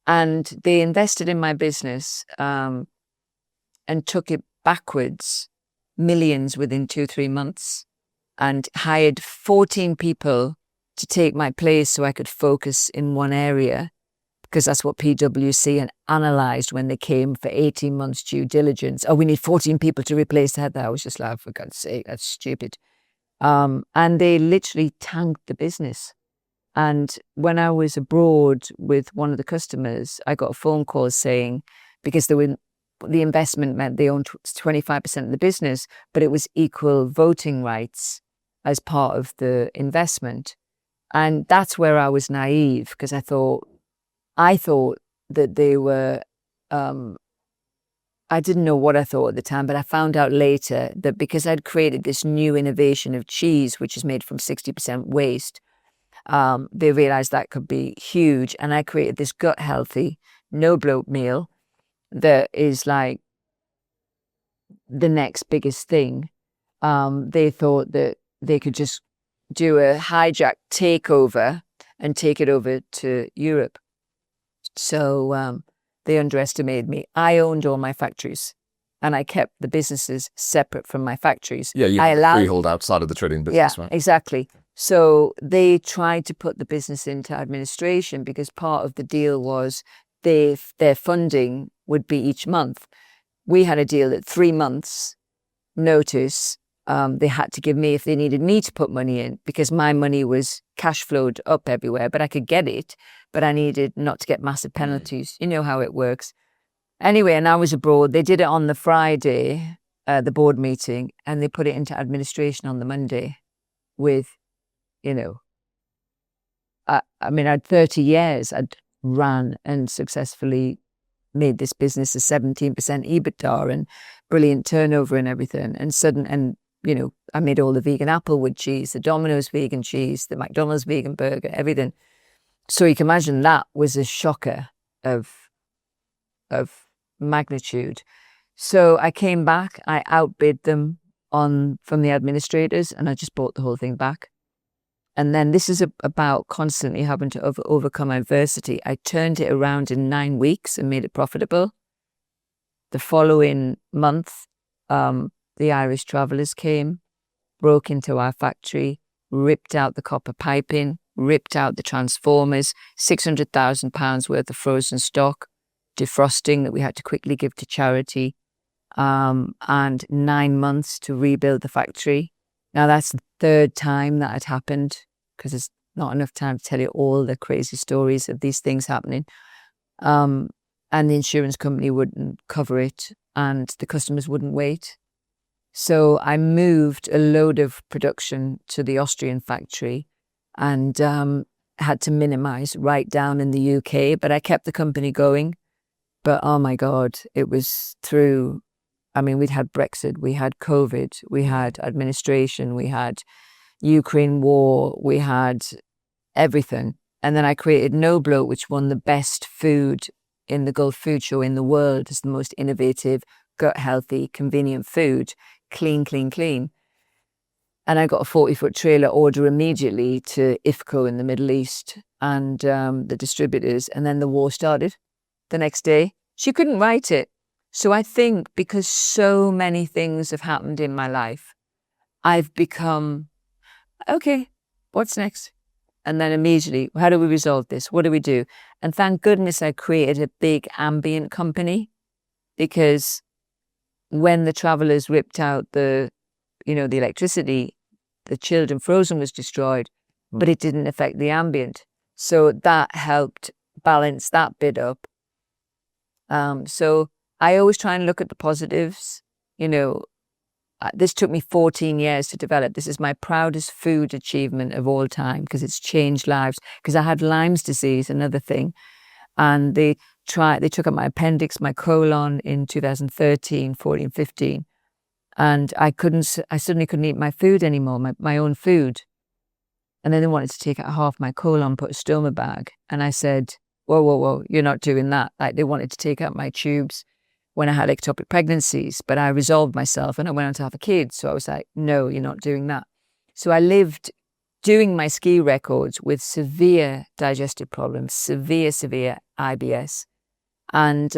and they invested in my business and took it backwards, millions within 2-3 months, and hired 14 people to take my place so I could focus in one area, because that's what PwC and analysed when they came for 18 months due diligence. Oh, we need 14 people to replace that. I was just like, for God's sake, that's stupid. And they literally tanked the business. And when I was abroad with one of the customers, I got a phone call saying, because the investment meant they owned 25% of the business, but it was equal voting rights as part of the investment. And that's where I was naive, because I thought that they were, I didn't know what I thought at the time, but I found out later that because I'd created this new innovation of cheese, which is made from 60% waste, they realized that could be huge. And I created this gut healthy, no bloat meal that is like the next biggest thing. they thought that they could just do a hijack takeover and take it over to Europe. So they underestimated me. I owned all my factories and I kept the businesses separate from my factories. Yeah, you I have allowed- freehold outside of the trading business, Yeah, right? exactly. So they tried to put the business into administration because part of the deal was their funding would be each month. We had a deal at 3 months notice. They had to give me if they needed me to put money in because my money was cash flowed up everywhere, but I could get it, but I needed not to get massive penalties. You know how it works. Anyway, and I was abroad. They did it on the Friday, the board meeting, and they put it into administration on the Monday with, I had 30 years. I'd ran and successfully made this business a 17% EBITDA and brilliant turnover and everything. I made all the vegan Applewood cheese, the Domino's vegan cheese, the McDonald's vegan burger, everything. So you can imagine that was a shocker of magnitude. So I came back, I outbid them from the administrators, and I just bought the whole thing back. And then this is about constantly having to overcome adversity. I turned it around in 9 weeks and made it profitable. The following month, the Irish Travellers came, broke into our factory, ripped out the copper piping, ripped out the transformers, £600,000 worth of frozen stock, defrosting that we had to quickly give to charity, and 9 months to rebuild the factory. Now, that's the third time that had happened because there's not enough time to tell you all the crazy stories of these things happening. And the insurance company wouldn't cover it and the customers wouldn't wait. So I moved a load of production to the Austrian factory and had to minimize right down in the UK, but I kept the company going. But oh my God, it was through, we'd had Brexit, we had COVID, we had administration, we had Ukraine war, we had everything. And then I created No Bloat, which won the best food in the Gulf Food Show in the world as the most innovative, gut-healthy, convenient food. Clean, clean, clean. And I got a 40-foot trailer order immediately to IFCO in the Middle East and the distributors. And then the war started the next day. She couldn't write it. So I think because so many things have happened in my life, I've become, okay, what's next? And then immediately, how do we resolve this? What do we do? And thank goodness I created a big ambient company because when the Travellers ripped out the electricity, the chilled and frozen was destroyed, but it didn't affect the ambient. So that helped balance that bit up. So I always try and look at the positives. This took me 14 years to develop. This is my proudest food achievement of all time because it's changed lives. Because I had Lyme's disease, another thing, and they took out my appendix, my colon in 2013, 14, 15. And I suddenly couldn't eat my food anymore, my own food. And then they wanted to take out half my colon, put a stoma bag. And I said, whoa, you're not doing that. Like they wanted to take out my tubes when I had ectopic pregnancies, but I resolved myself and I went on to have a kid. So I was like, no, you're not doing that. So I lived doing my ski records with severe digestive problems, severe IBS. And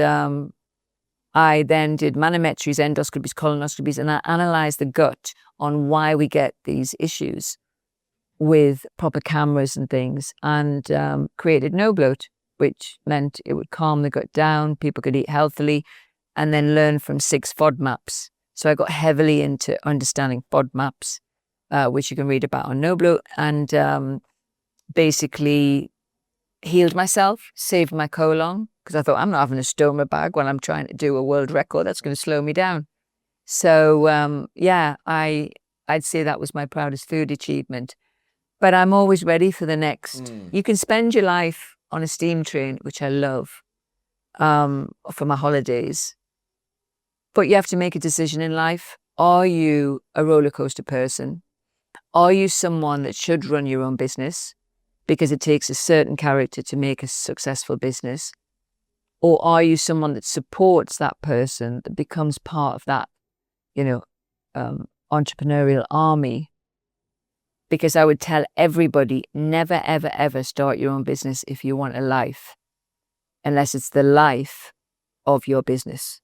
I then did manometries, endoscopies, colonoscopies, and I analysed the gut on why we get these issues with proper cameras and things, and created No Bloat, which meant it would calm the gut down, people could eat healthily, and then learn from 6 FODMAPs. So I got heavily into understanding FODMAPs, which you can read about on No Bloat, and basically healed myself, saved my colon, because I thought I'm not having a stoma bag when I'm trying to do a world record. That's going to slow me down. So I'd say that was my proudest food achievement. But I'm always ready for the next. You can spend your life on a steam train, which I love, for my holidays. But you have to make a decision in life. Are you a roller coaster person? Are you someone that should run your own business because it takes a certain character to make a successful business? Or are you someone that supports that person, that becomes part of that, entrepreneurial army, because I would tell everybody, never, ever, ever start your own business if you want a life, unless it's the life of your business.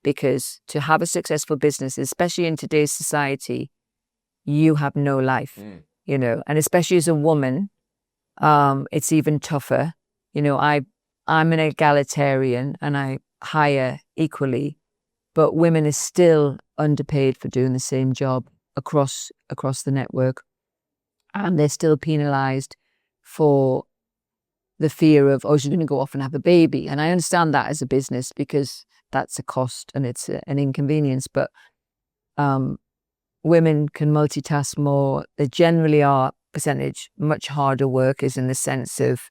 Because to have a successful business, especially in today's society, you have no life, you know, and especially as a woman, it's even tougher. You know, I'm an egalitarian and I hire equally, but women are still underpaid for doing the same job across the network. And they're still penalized for the fear of, oh, she's going to go off and have a baby. And I understand that as a business because that's a cost and it's an inconvenience. But women can multitask more. They generally are percentage much harder workers in the sense of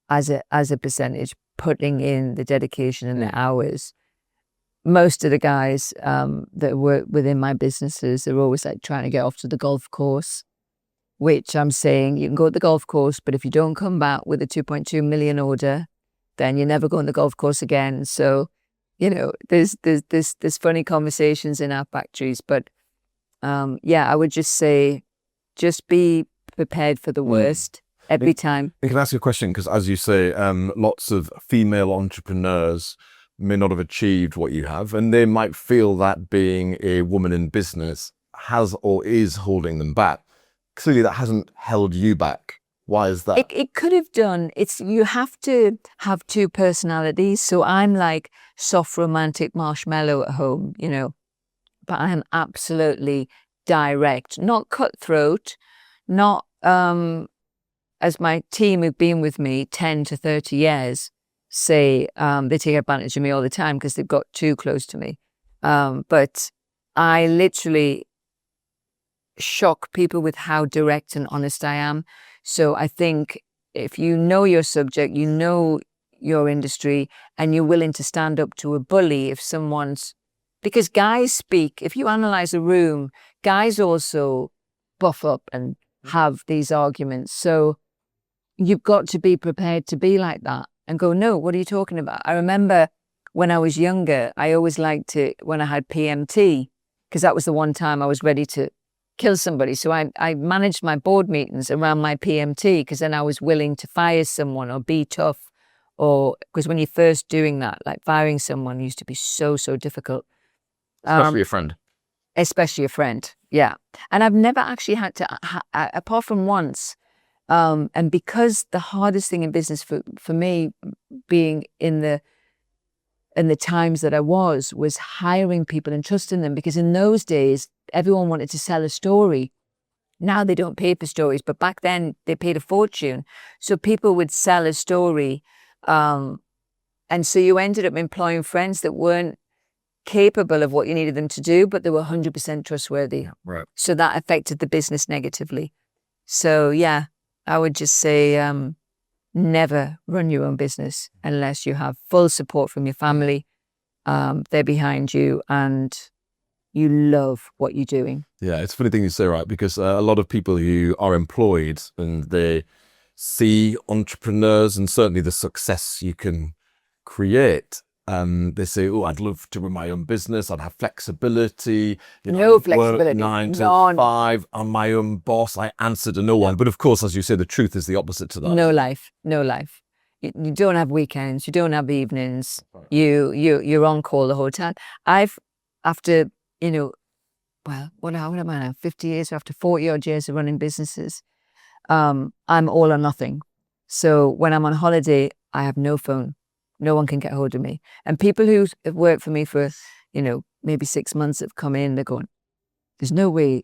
as a percentage putting in the dedication and the hours. Most of the guys that work within my businesses are always like trying to get off to the golf course, which I'm saying you can go to the golf course, but if you don't come back with a 2.2 million order, then you never go on the golf course again. So, you know, there's funny conversations in our factories, but yeah, I would just say, just be prepared for the worst every time. I can ask you a question because, as you say, lots of female entrepreneurs may not have achieved what you have, and they might feel that being a woman in business has or is holding them back. Clearly, that hasn't held you back. Why is that? It could have done. You have to have two personalities. So I'm like soft, romantic marshmallow at home, you know, but I'm absolutely direct, not cutthroat, not as my team who've been with me 10 to 30 years say they take advantage of me all the time because they've got too close to me. But I literally shock people with how direct and honest I am. So I think if you know your subject, you know your industry, and you're willing to stand up to a bully if someone's... Because guys speak. If you analyze a room, guys also buff up and have these arguments. So you've got to be prepared to be like that and go, no, what are you talking about? I remember when I was younger, I always liked it when I had PMT, because that was the one time I was ready to kill somebody. So I managed my board meetings around my PMT, because then I was willing to fire someone or be tough. Or because when you're first doing that, like firing someone used to be so difficult. Especially a friend. Especially a friend, yeah. And I've never actually had to, apart from once, and because the hardest thing in business for me, being in the times that I was hiring people and trusting them, because in those days, everyone wanted to sell a story. Now they don't pay for stories, but back then they paid a fortune. So people would sell a story. And so you ended up employing friends that weren't capable of what you needed them to do, but they were 100% trustworthy. Right. So that affected the business negatively. So yeah, I would just say never run your own business unless you have full support from your family. They're behind you and you love what you're doing. Yeah, it's a funny thing you say, right? Because a lot of people who are employed and they see entrepreneurs and certainly the success you can create, they say, oh, I'd love to run my own business. I'd have flexibility. No flexibility. Work 9 to 5. I'm my own boss. I answer to no one. But of course, as you say, the truth is the opposite to that. No life. You don't have weekends. You don't have evenings. You're on call the whole time. After, what am I now? 50 years, after 40 odd years of running businesses, I'm all or nothing. So when I'm on holiday, I have no phone. No one can get hold of me. And people who have worked for me for, maybe 6 months have come in, they're going, there's no way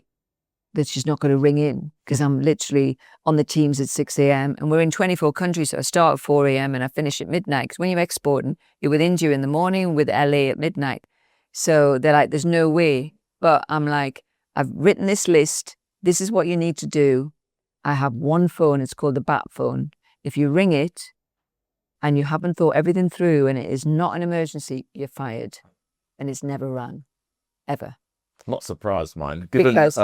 that she's not going to ring in, because I'm literally on the Teams at 6 a.m. and we're in 24 countries. So I start at 4 a.m. and I finish at midnight. Because when you're exporting, you're with India in the morning, with LA at midnight. So they're like, there's no way. But I'm like, I've written this list. This is what you need to do. I have one phone. It's called the bat phone. If you ring it and you haven't thought everything through and it is not an emergency, you're fired. And it's never run, ever. Not surprised, mine. Because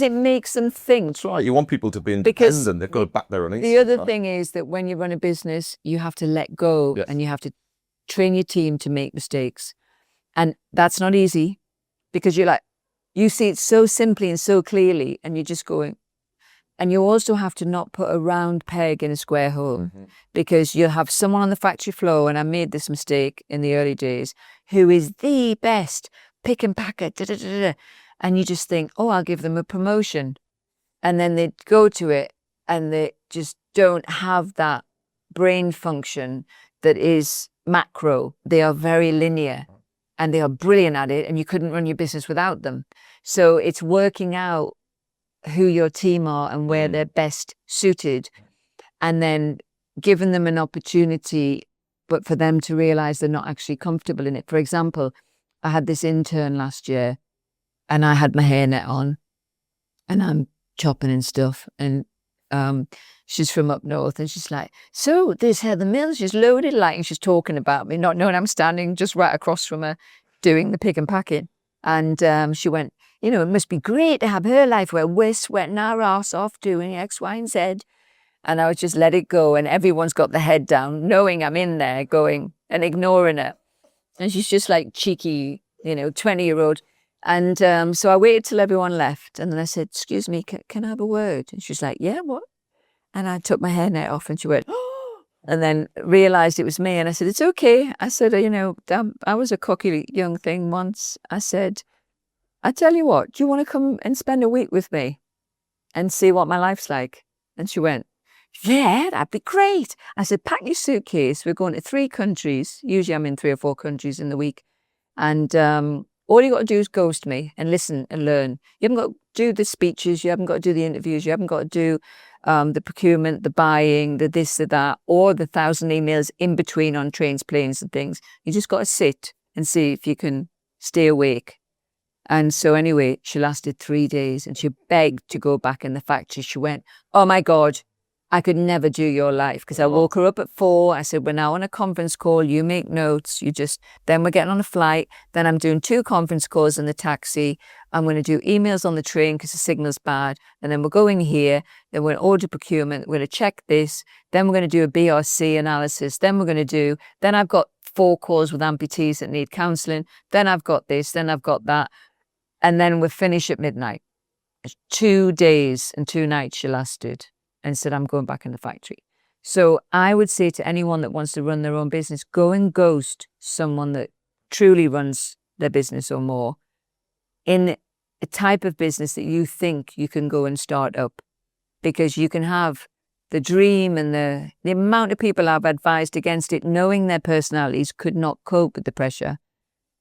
it makes them think. That's right. You want people to be independent. They've got to back their own. The other thing is that when you run a business, you have to let go and you have to train your team to make mistakes. And that's not easy because you see it so simply and so clearly, and you're just going. And you also have to not put a round peg in a square hole, because you'll have someone on the factory floor, and I made this mistake in the early days, who is the best pick and packer, and you just think, oh, I'll give them a promotion. And then they go to it and they just don't have that brain function that is macro. They are very linear and they are brilliant at it, and you couldn't run your business without them. So it's working out who your team are and where they're best suited, and then giving them an opportunity, but for them to realize they're not actually comfortable in it. For example, I had this intern last year and I had my hairnet on and I'm chopping and stuff, and she's from up north, and she's like, so this Heather Mills, she's loaded, like, and she's talking about me, not knowing I'm standing just right across from her doing the pick and packing. And she went, you know, it must be great to have her life where we're sweating our arse off doing X, Y, and Z. And I was just let it go. And everyone's got the head down, knowing I'm in there going and ignoring her. And she's just like cheeky, 20-year-old. And so I waited till everyone left. And then I said, excuse me, can I have a word? And she's like, yeah, what? And I took my hairnet off and she went, oh, and then realized it was me. And I said, it's okay. I said, I was a cocky young thing once. I said, I tell you what, do you want to come and spend a week with me and see what my life's like? And she went, yeah, that'd be great. I said, pack your suitcase. We're going to 3 countries. Usually I'm in 3 or 4 countries in the week. And all you got to do is ghost me and listen and learn. You haven't got to do the speeches. You haven't got to do the interviews. You haven't got to do the procurement, the buying, the this, the that, or the 1,000 emails in between on trains, planes and things. You just got to sit and see if you can stay awake. And so anyway, she lasted 3 days and she begged to go back in the factory. She went, oh my God, I could never do your life. Because I woke her up at 4. I said, we're now on a conference call. You make notes. Then we're getting on a flight. Then I'm doing 2 conference calls in the taxi. I'm going to do emails on the train because the signal's bad. And then we're going here. Then we're going to order procurement. We're going to check this. Then we're going to do a BRC analysis. Then I've got 4 calls with amputees that need counselling. Then I've got this. Then I've got that. And then we're finished at midnight. 2 days and 2 nights she lasted, and said, I'm going back in the factory. So I would say to anyone that wants to run their own business, go and ghost someone that truly runs their business or more in a type of business that you think you can go and start up. Because you can have the dream, and the amount of people I've advised against it, knowing their personalities could not cope with the pressure,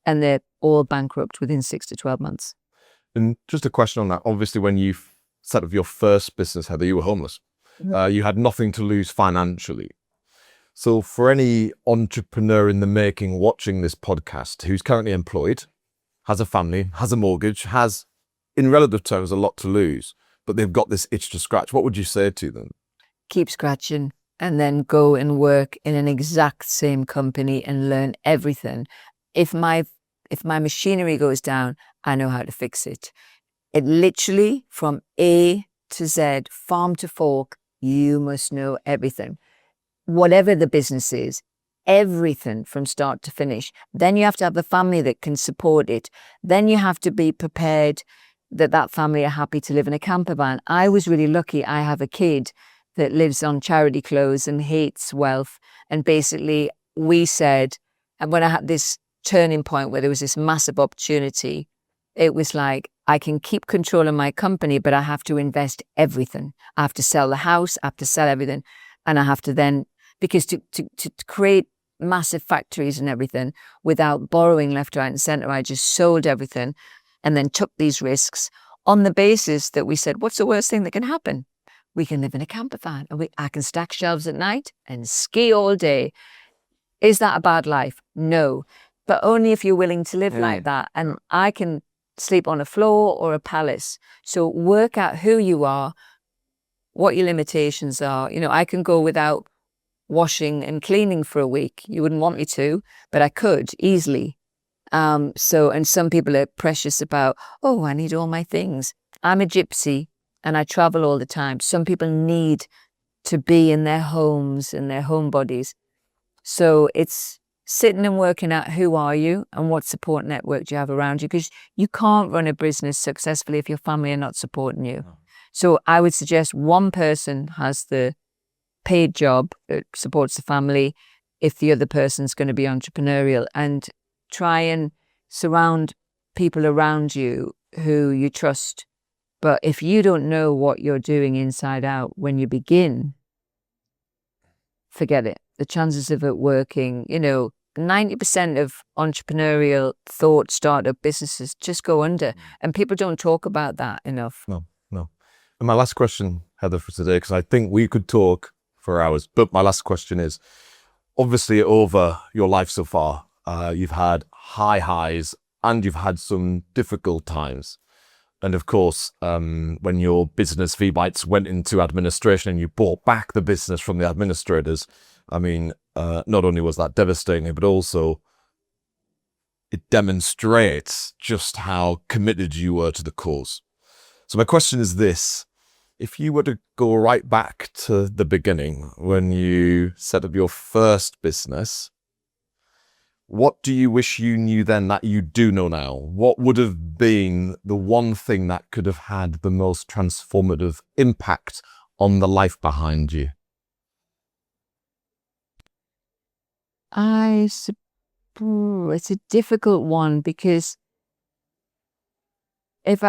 and they're all bankrupt within 6 to 12 months. And just a question on that. Obviously, when you set up your first business, Heather, you were homeless. You had nothing to lose financially. So for any entrepreneur in the making watching this podcast who's currently employed, has a family, has a mortgage, has, in relative terms, a lot to lose, but they've got this itch to scratch, what would you say to them? Keep scratching, and then go and work in an exact same company and learn everything. If my machinery goes down, I know how to fix it. It literally, from A to Z, farm to fork, you must know everything. Whatever the business is, everything from start to finish. Then you have to have the family that can support it. Then you have to be prepared that family are happy to live in a camper van. I was really lucky. I have a kid that lives on charity clothes and hates wealth. And basically we said, and when I had this turning point where there was this massive opportunity, it was like, I can keep control of my company, but I have to invest everything. I have to sell the house, I have to sell everything. And I have to then, because to create massive factories and everything without borrowing left, right and center, I just sold everything and then took these risks on the basis that we said, what's the worst thing that can happen? We can live in a camper van, and I can stack shelves at night and ski all day. Is that a bad life? No, but only if you're willing to live like that. And I can sleep on a floor or a palace. So work out who you are, what your limitations are. I can go without washing and cleaning for a week. You wouldn't want me to, but I could easily. And some people are precious about, I need all my things. I'm a gypsy and I travel all the time. Some people need to be in their homes and their home bodies. So it's sitting and working out who are you and what support network do you have around you, because you can't run a business successfully if your family are not supporting you. No. So I would suggest one person has the paid job that supports the family if the other person's going to be entrepreneurial, and try and surround people around you who you trust. But if you don't know what you're doing inside out when you begin, forget it. The chances of it working, 90% of entrepreneurial thought startup businesses just go under, and people don't talk about that enough. No. And my last question, Heather, for today, because I think we could talk for hours, but my last question is, obviously over your life so far, you've had high highs and you've had some difficult times. And of course, when your business VBites went into administration and you bought back the business from the administrators, I mean, not only was that devastating, but also it demonstrates just how committed you were to the cause. So my question is this: if you were to go right back to the beginning, when you set up your first business, what do you wish you knew then that you do know now? What would have been the one thing that could have had the most transformative impact on the life behind you? It's a difficult one, because if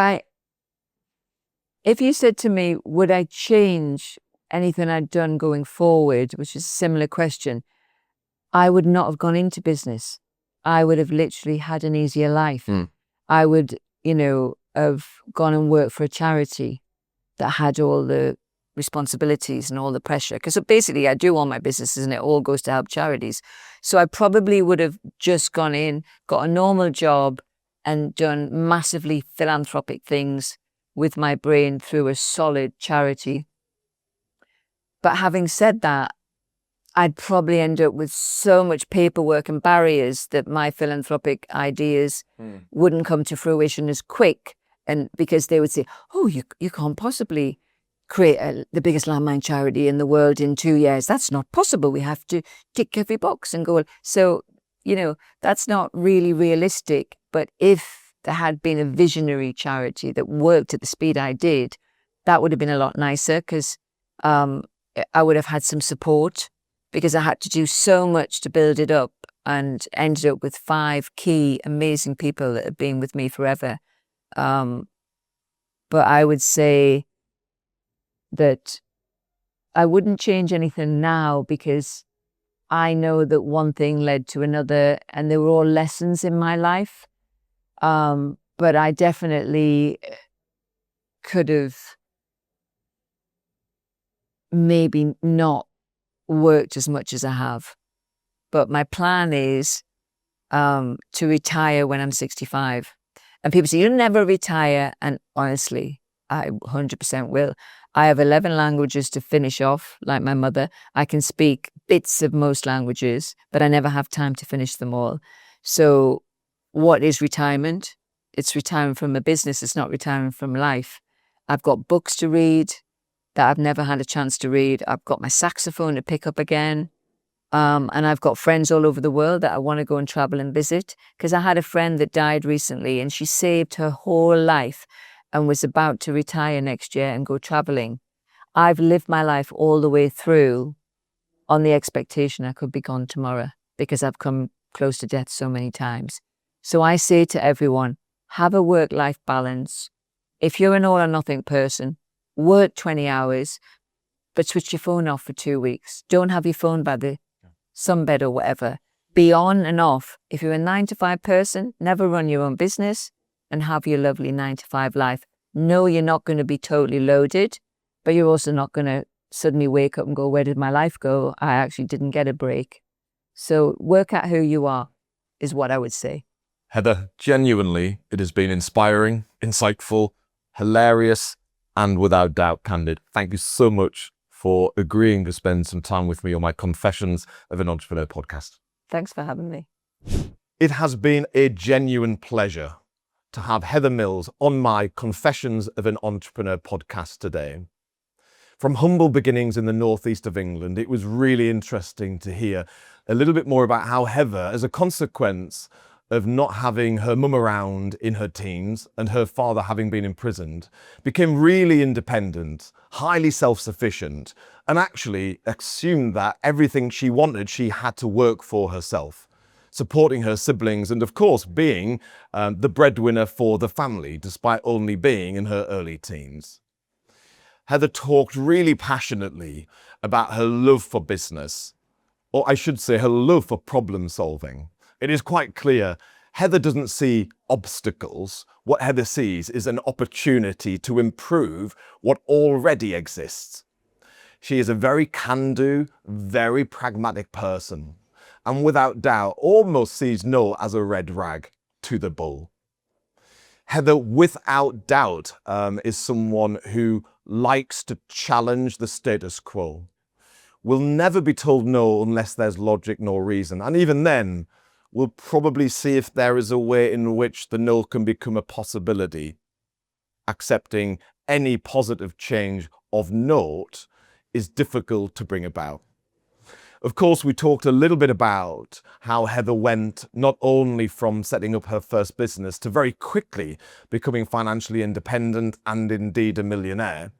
you said to me, would I change anything I'd done going forward, which is a similar question, I would not have gone into business. I would have literally had an easier life. I would, have gone and worked for a charity that had all the responsibilities and all the pressure. Because basically I do all my businesses and it all goes to help charities. So I probably would have just gone in, got a normal job, and done massively philanthropic things with my brain through a solid charity. But having said that, I'd probably end up with so much paperwork and barriers that my philanthropic ideas wouldn't come to fruition as quick. And because they would say, oh, you can't possibly create the biggest landmine charity in the world in 2 years. That's not possible. We have to tick every box and go. So, that's not really realistic. But if there had been a visionary charity that worked at the speed I did, that would have been a lot nicer, because I would have had some support, because I had to do so much to build it up, and ended up with 5 key amazing people that have been with me forever. But I would say that I wouldn't change anything now, because I know that one thing led to another, and they were all lessons in my life. But I definitely could have maybe not worked as much as I have. But my plan is to retire when I'm 65. And people say, you'll never retire. And honestly, I 100% will. I have 11 languages to finish off, like my mother. I can speak bits of most languages, but I never have time to finish them all. So what is retirement? It's retiring from a business. It's not retiring from life. I've got books to read that I've never had a chance to read. I've got my saxophone to pick up again. And I've got friends all over the world that I want to go and travel and visit. Because I had a friend that died recently, and she saved her whole life and was about to retire next year and go traveling. I've lived my life all the way through on the expectation I could be gone tomorrow, because I've come close to death so many times. So I say to everyone, have a work-life balance. If you're an all or nothing person, work 20 hours, but switch your phone off for 2 weeks. Don't have your phone by the sunbed or whatever. Be on and off. If you're a 9-to-5 person, never run your own business, and have your lovely 9-to-5 life. No, you're not going to be totally loaded, but you're also not going to suddenly wake up and go, where did my life go? I actually didn't get a break. So work out who you are is what I would say. Heather, genuinely, it has been inspiring, insightful, hilarious, and without doubt candid. Thank you so much for agreeing to spend some time with me on my Confessions of an Entrepreneur podcast. Thanks for having me. It has been a genuine pleasure to have Heather Mills on my Confessions of an Entrepreneur podcast today. From humble beginnings in the northeast of England, it was really interesting to hear a little bit more about how Heather, as a consequence of not having her mum around in her teens and her father having been imprisoned, became really independent, highly self-sufficient, and actually assumed that everything she wanted, she had to work for herself, supporting her siblings and, of course, being the breadwinner for the family, despite only being in her early teens. Heather talked really passionately about her love for business, or I should say her love for problem solving. It is quite clear Heather doesn't see obstacles. What Heather sees is an opportunity to improve what already exists. She is a very can-do, very pragmatic person, and without doubt almost sees no as a red rag to the bull. Heather, without doubt, is someone who likes to challenge the status quo. Will never be told no unless there's logic nor reason. And even then, we'll probably see if there is a way in which the no can become a possibility. Accepting any positive change of note is difficult to bring about. Of course, we talked a little bit about how Heather went not only from setting up her first business to very quickly becoming financially independent and indeed a millionaire.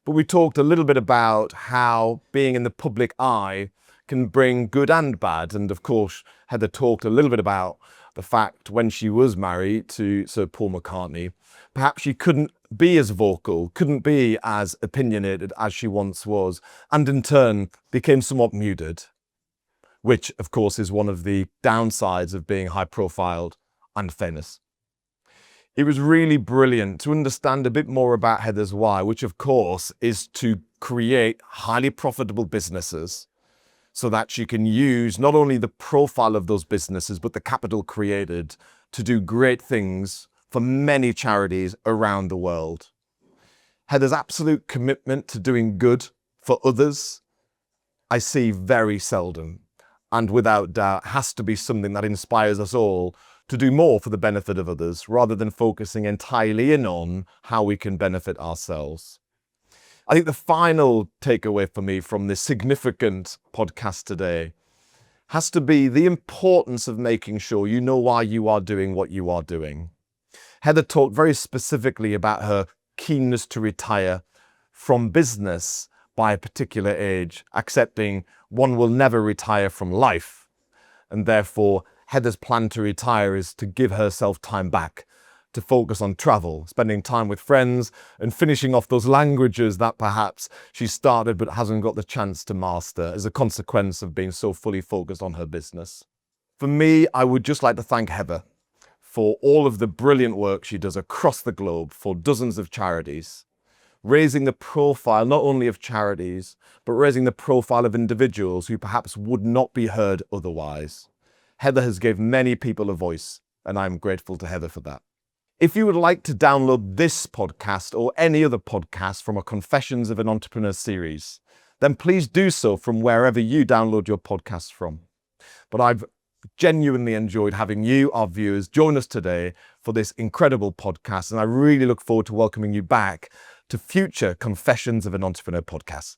But we talked a little bit about how being in the public eye can bring good and bad. And of course, Heather talked a little bit about the fact when she was married to Sir Paul McCartney, perhaps she couldn't be as vocal, couldn't be as opinionated as she once was, and in turn became somewhat muted, which of course is one of the downsides of being high profiled and famous. It was really brilliant to understand a bit more about Heather's why, which of course is to create highly profitable businesses so that she can use not only the profile of those businesses, but the capital created to do great things for many charities around the world. Heather's absolute commitment to doing good for others, I see very seldom, and without doubt has to be something that inspires us all to do more for the benefit of others, rather than focusing entirely in on how we can benefit ourselves. I think the final takeaway for me from this significant podcast today has to be the importance of making sure you know why you are doing what you are doing. Heather talked very specifically about her keenness to retire from business by a particular age, accepting one will never retire from life, and therefore Heather's plan to retire is to give herself time back, to focus on travel, spending time with friends, and finishing off those languages that perhaps she started but hasn't got the chance to master as a consequence of being so fully focused on her business. For me, I would just like to thank Heather for all of the brilliant work she does across the globe for dozens of charities, raising the profile not only of charities, but raising the profile of individuals who perhaps would not be heard otherwise. Heather has given many people a voice, and I'm grateful to Heather for that. If you would like to download this podcast or any other podcast from a Confessions of an Entrepreneur series, then please do so from wherever you download your podcasts from. But I've genuinely enjoyed having you, our viewers, join us today for this incredible podcast, and I really look forward to welcoming you back to future Confessions of an Entrepreneur podcasts.